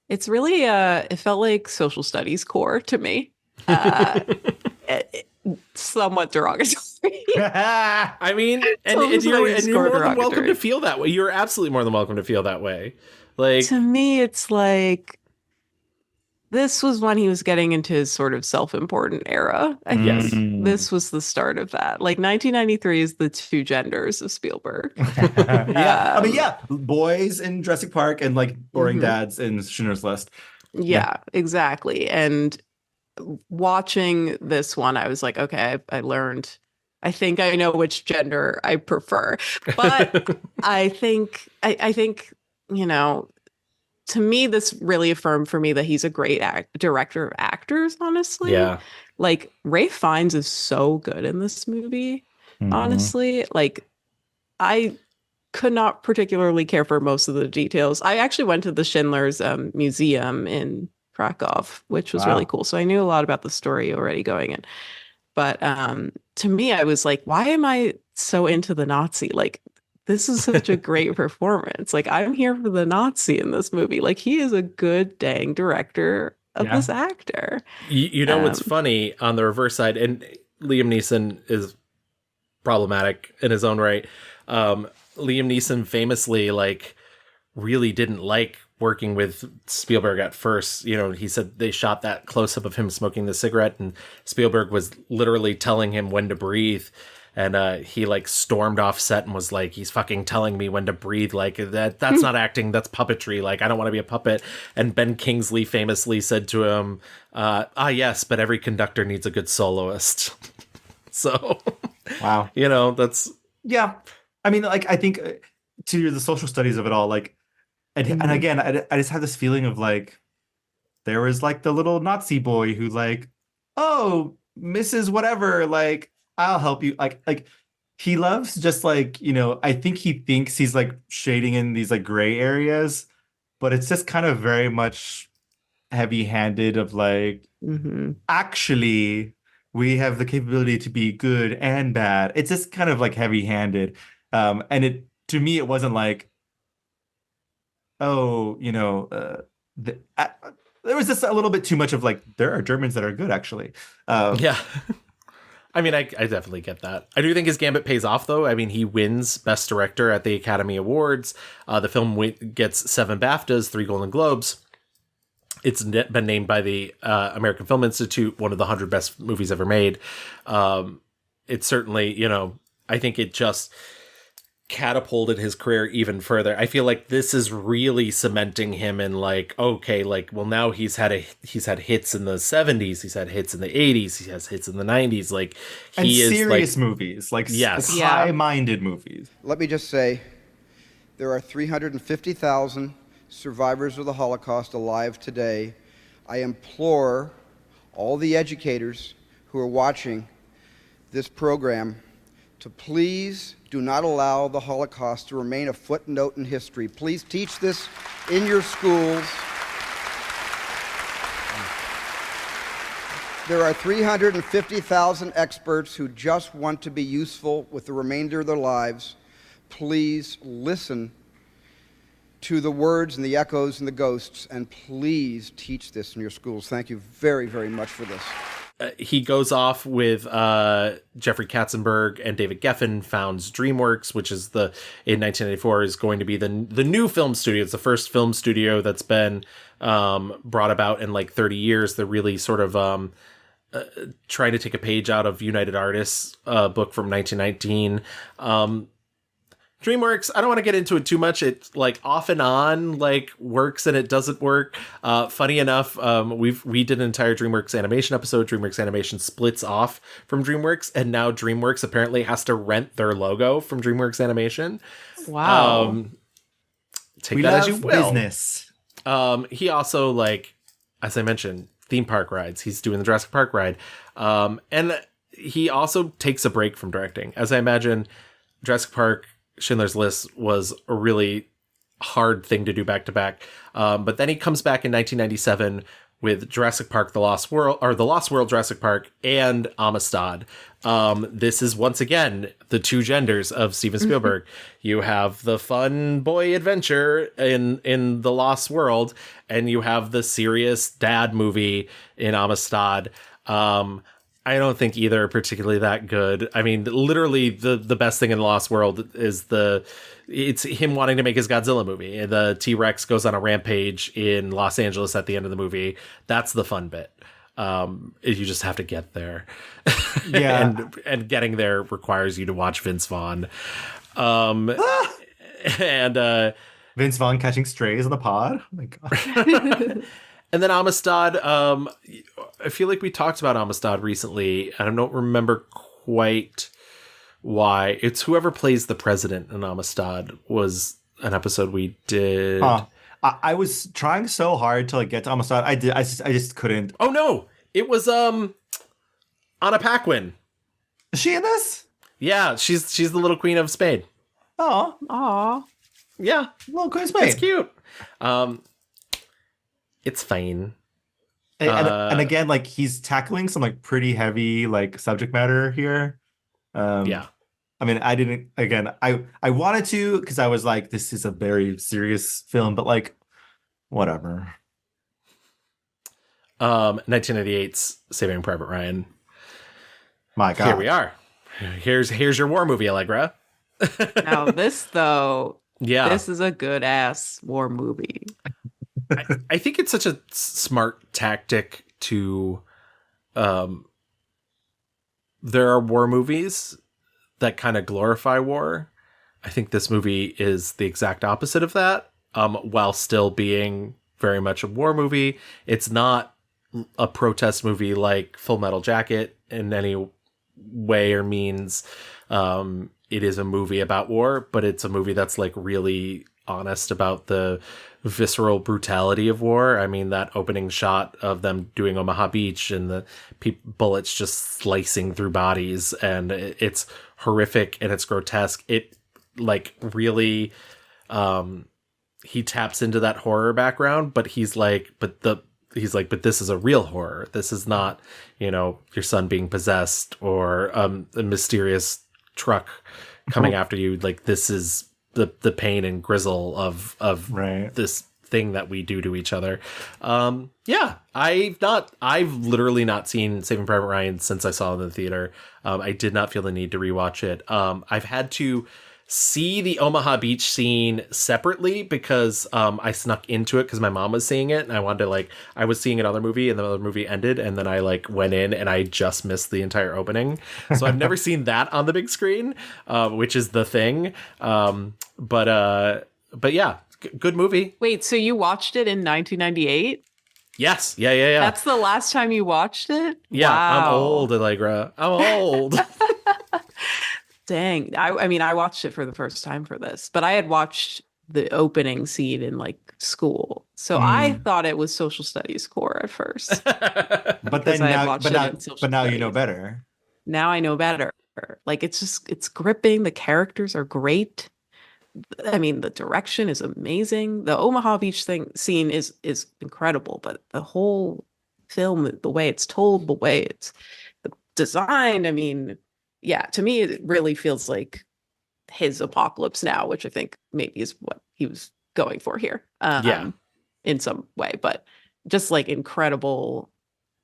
It's really it felt like social studies core to me. Somewhat derogatory. I mean, and you're more than welcome to feel that way. You're absolutely more than welcome to feel that way. Like, to me, it's like this was when he was getting into his sort of self-important era. I think this was the start of that. Like 1993 is the two genders of Spielberg. Yeah. I mean, yeah. Boys in Jurassic Park and like boring dads in Schindler's List. Yeah, exactly. And watching this one, I was like, okay, I learned. I think I know which gender I prefer. But I think, you know, to me, this really affirmed for me that he's a great director of actors, honestly. Yeah. Like, Ralph Fiennes is so good in this movie, honestly. Like, I could not particularly care for most of the details. I actually went to the Schindler's museum in Krakow, which was really cool. So I knew a lot about the story already going in. But to me, I was like, why am I so into the Nazi? Like, this is such a great performance. Like, I'm here for the Nazi in this movie. Like, he is a good dang director of this actor. You know what's funny on the reverse side, and Liam Neeson is problematic in his own right. Liam Neeson famously, like, really didn't like working with Spielberg at first, he said they shot that close up of him smoking the cigarette, and Spielberg was literally telling him when to breathe. And he like stormed off set and was like, he's fucking telling me when to breathe. Like that's not acting, that's puppetry. Like, I don't want to be a puppet. And Ben Kingsley famously said to him, yes, but every conductor needs a good soloist. So, wow. That's. Yeah. I mean, like, I think to the social studies of it all, like, and again, I just have this feeling of like, there was like the little Nazi boy who like, oh, Mrs. Whatever, like, I'll help you. Like he loves just like, I think he thinks he's like shading in these like gray areas, but it's just kind of very much heavy-handed of like, actually, we have the capability to be good and bad. It's just kind of like heavy-handed. And to me, it wasn't like, oh, there was just a little bit too much of like, there are Germans that are good, actually. Yeah. I mean, I definitely get that. I do think his gambit pays off, though. I mean, he wins Best Director at the Academy Awards. The film gets 7 BAFTAs, 3 Golden Globes. It's been named by the American Film Institute one of the 100 best movies ever made. It's certainly, I think it just catapulted his career even further. I feel like this is really cementing him in like, okay, like, well, now he's had hits in the 70s, he's had hits in the 80s, he has hits in the 90s, like he and is serious like, movies, like yes, high-minded movies. Let me just say, there are 350,000 survivors of the Holocaust alive today. I implore all the educators who are watching this program to please do not allow the Holocaust to remain a footnote in history. Please teach this in your schools. There are 350,000 experts who just want to be useful with the remainder of their lives. Please listen to the words and the echoes and the ghosts, and please teach this in your schools. Thank you very, very much for this. He goes off with Jeffrey Katzenberg and David Geffen, founds DreamWorks, which is in 1994 is going to be the new film studio. It's the first film studio that's been brought about in like 30 years. They're really sort of trying to take a page out of United Artists' book from 1919. DreamWorks, I don't want to get into it too much. It's like off and on, like works and it doesn't work. Funny enough, we did an entire DreamWorks animation episode. DreamWorks Animation splits off from DreamWorks, and now DreamWorks apparently has to rent their logo from DreamWorks Animation. Wow. Take that as you will. Business. He also, like, as I mentioned, theme park rides. He's doing the Jurassic Park ride. And he also takes a break from directing. As I imagine, Jurassic Park, Schindler's List was a really hard thing to do back to back. But then he comes back in 1997 with Jurassic Park, The Lost World Jurassic Park, and Amistad. This is once again the two genders of Steven Spielberg. You have the fun boy adventure in The Lost World, and you have the serious dad movie in Amistad. I don't think either are particularly that good. I mean, literally the best thing in The Lost World is it's him wanting to make his Godzilla movie. And the T-Rex goes on a rampage in Los Angeles at the end of the movie. That's the fun bit. You just have to get there. Yeah. and getting there requires you to watch Vince Vaughn. And Vince Vaughn catching strays on the pod. Oh my God. And then Amistad, I feel like we talked about Amistad recently, and I don't remember quite why. It's whoever plays the president in Amistad was an episode we did. I was trying so hard to like get to Amistad. I just couldn't. Oh no, it was Anna Paquin. Is she in this? Yeah, she's the little queen of Spain. Aw. Yeah, little queen of Spain. It's cute. It's fine. And again, like he's tackling some like pretty heavy like subject matter here. Yeah. I mean, I wanted to because I was like, this is a very serious film, but like, whatever. 1998's Saving Private Ryan. My God. Here we are. Here's your war movie, Allegra. Now this though, yeah, this is a good ass war movie. I think it's such a smart tactic to. There are war movies that kind of glorify war. I think this movie is the exact opposite of that, while still being very much a war movie. It's not a protest movie like Full Metal Jacket in any way or means. It is a movie about war, but it's a movie that's like really honest about the visceral brutality of war. I mean, that opening shot of them doing Omaha Beach and the bullets just slicing through bodies, and it's horrific and it's grotesque. It like really, he taps into that horror background, but he's like, but this is a real horror. This is not, your son being possessed or a mysterious truck coming after you. Like, this is the pain and grizzle of this thing that we do to each other. I've literally not seen Saving Private Ryan since I saw it in the theater. I did not feel the need to rewatch it. I've had to see the Omaha Beach scene separately because I snuck into it because my mom was seeing it, and I wanted to I was seeing another movie and the other movie ended, and then I went in and I just missed the entire opening. So I've never seen that on the big screen, which is the thing. But yeah, good movie. Wait, so you watched it in 1998? Yes. Yeah. That's the last time you watched it? Yeah, wow. I'm old, Allegra. I'm old. Dang. I mean, I watched it for the first time for this, but I had watched the opening scene in school. So I thought it was social studies core at first. But then now you know better. Now I know better. It's gripping. The characters are great. I mean, the direction is amazing. The Omaha Beach scene is incredible, but the whole film, the way it's told, the way it's designed, I mean, yeah, to me, it really feels like his Apocalypse Now, which I think maybe is what he was going for here. In some way, but just incredible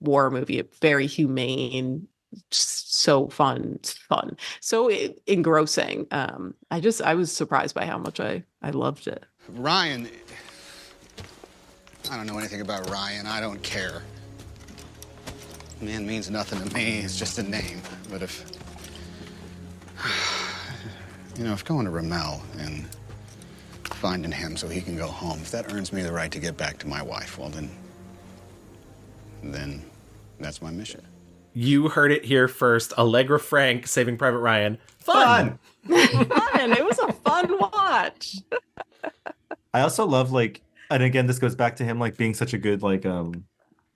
war movie, very humane, just so fun, so engrossing. I was surprised by how much I loved it. Ryan, I don't know anything about Ryan. I don't care. Man means nothing to me. It's just a name. But if going to Ramel and finding him so he can go home, if that earns me the right to get back to my wife, well, then that's my mission. You heard it here first. Allegra Frank, Saving Private Ryan. Fun! Fun! It was a fun watch. I also love, and again, this goes back to him, being such a good,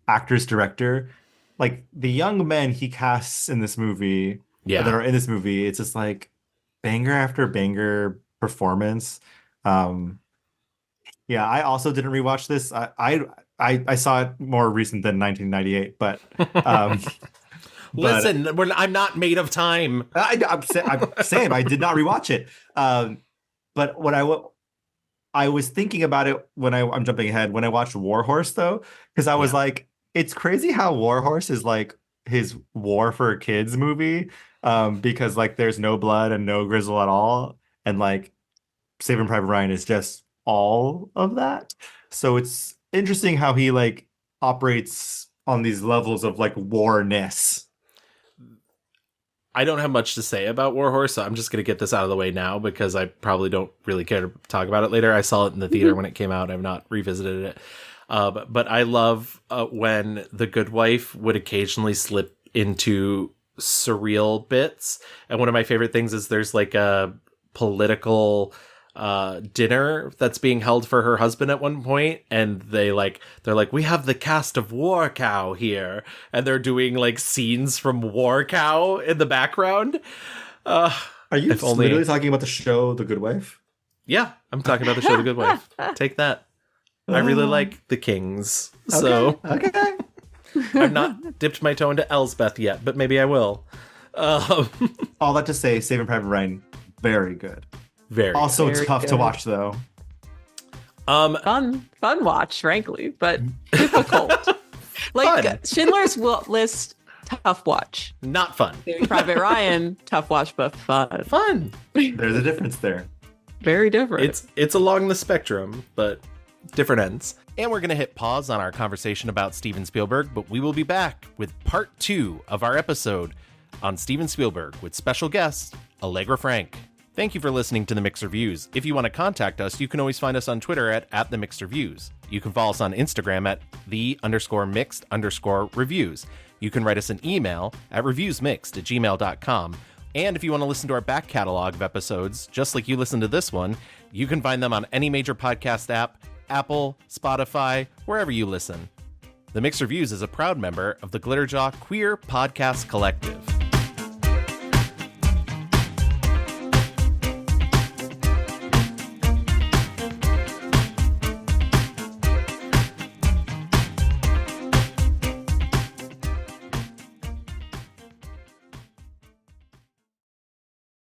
actor's director. The young men he casts in this movie, that are in this movie, it's just, banger after banger performance. I also didn't rewatch this. I saw it more recent than 1998, but listen, I'm not made of time. I'm saying I did not rewatch it. But what I was thinking about it when I'm jumping ahead when I watched War Horse though, because I was it's crazy how War Horse is his war for kids movie, because there's no blood and no grizzle at all, and Saving Private Ryan is just all of that. So it's interesting how he operates on these levels of warness. I don't have much to say about War Horse, so I'm just going to get this out of the way now because I probably don't really care to talk about it later. I saw it in the theater when it came out. I've not revisited it. But I love when The Good Wife would occasionally slip into surreal bits. And one of my favorite things is there's a political dinner that's being held for her husband at one point, and they're like, we have the cast of War Cow here, and they're doing scenes from War Cow in the background. Are you literally talking about the show The Good Wife? Yeah, I'm talking about the show The Good Wife. Take that. I really like the Kings, so okay. I've not dipped my toe into Elsbeth yet, but maybe I will. All that to say, Saving Private Ryan, very good. Very tough to watch though. Fun watch, frankly, but difficult. Schindler's List, tough watch. Not fun. Saving Private Ryan, tough watch, but fun. There's a difference there. Very different. It's along the spectrum, but different ends. And we're going to hit pause on our conversation about Steven Spielberg, but we will be back with part 2 of our episode on Steven Spielberg with special guest Allegra Frank. Thank you for listening to The Mixed Reviews. If you want to contact us, you can always find us on Twitter at The Mixed Reviews. You can follow us on Instagram at _mixed_reviews. You can write us an email at reviewsmixed@gmail.com. And if you want to listen to our back catalog of episodes, just like you listen to this one, you can find them on any major podcast app, Apple, Spotify, wherever you listen. The Mixed Reviews is a proud member of the Glitterjaw Queer Podcast Collective.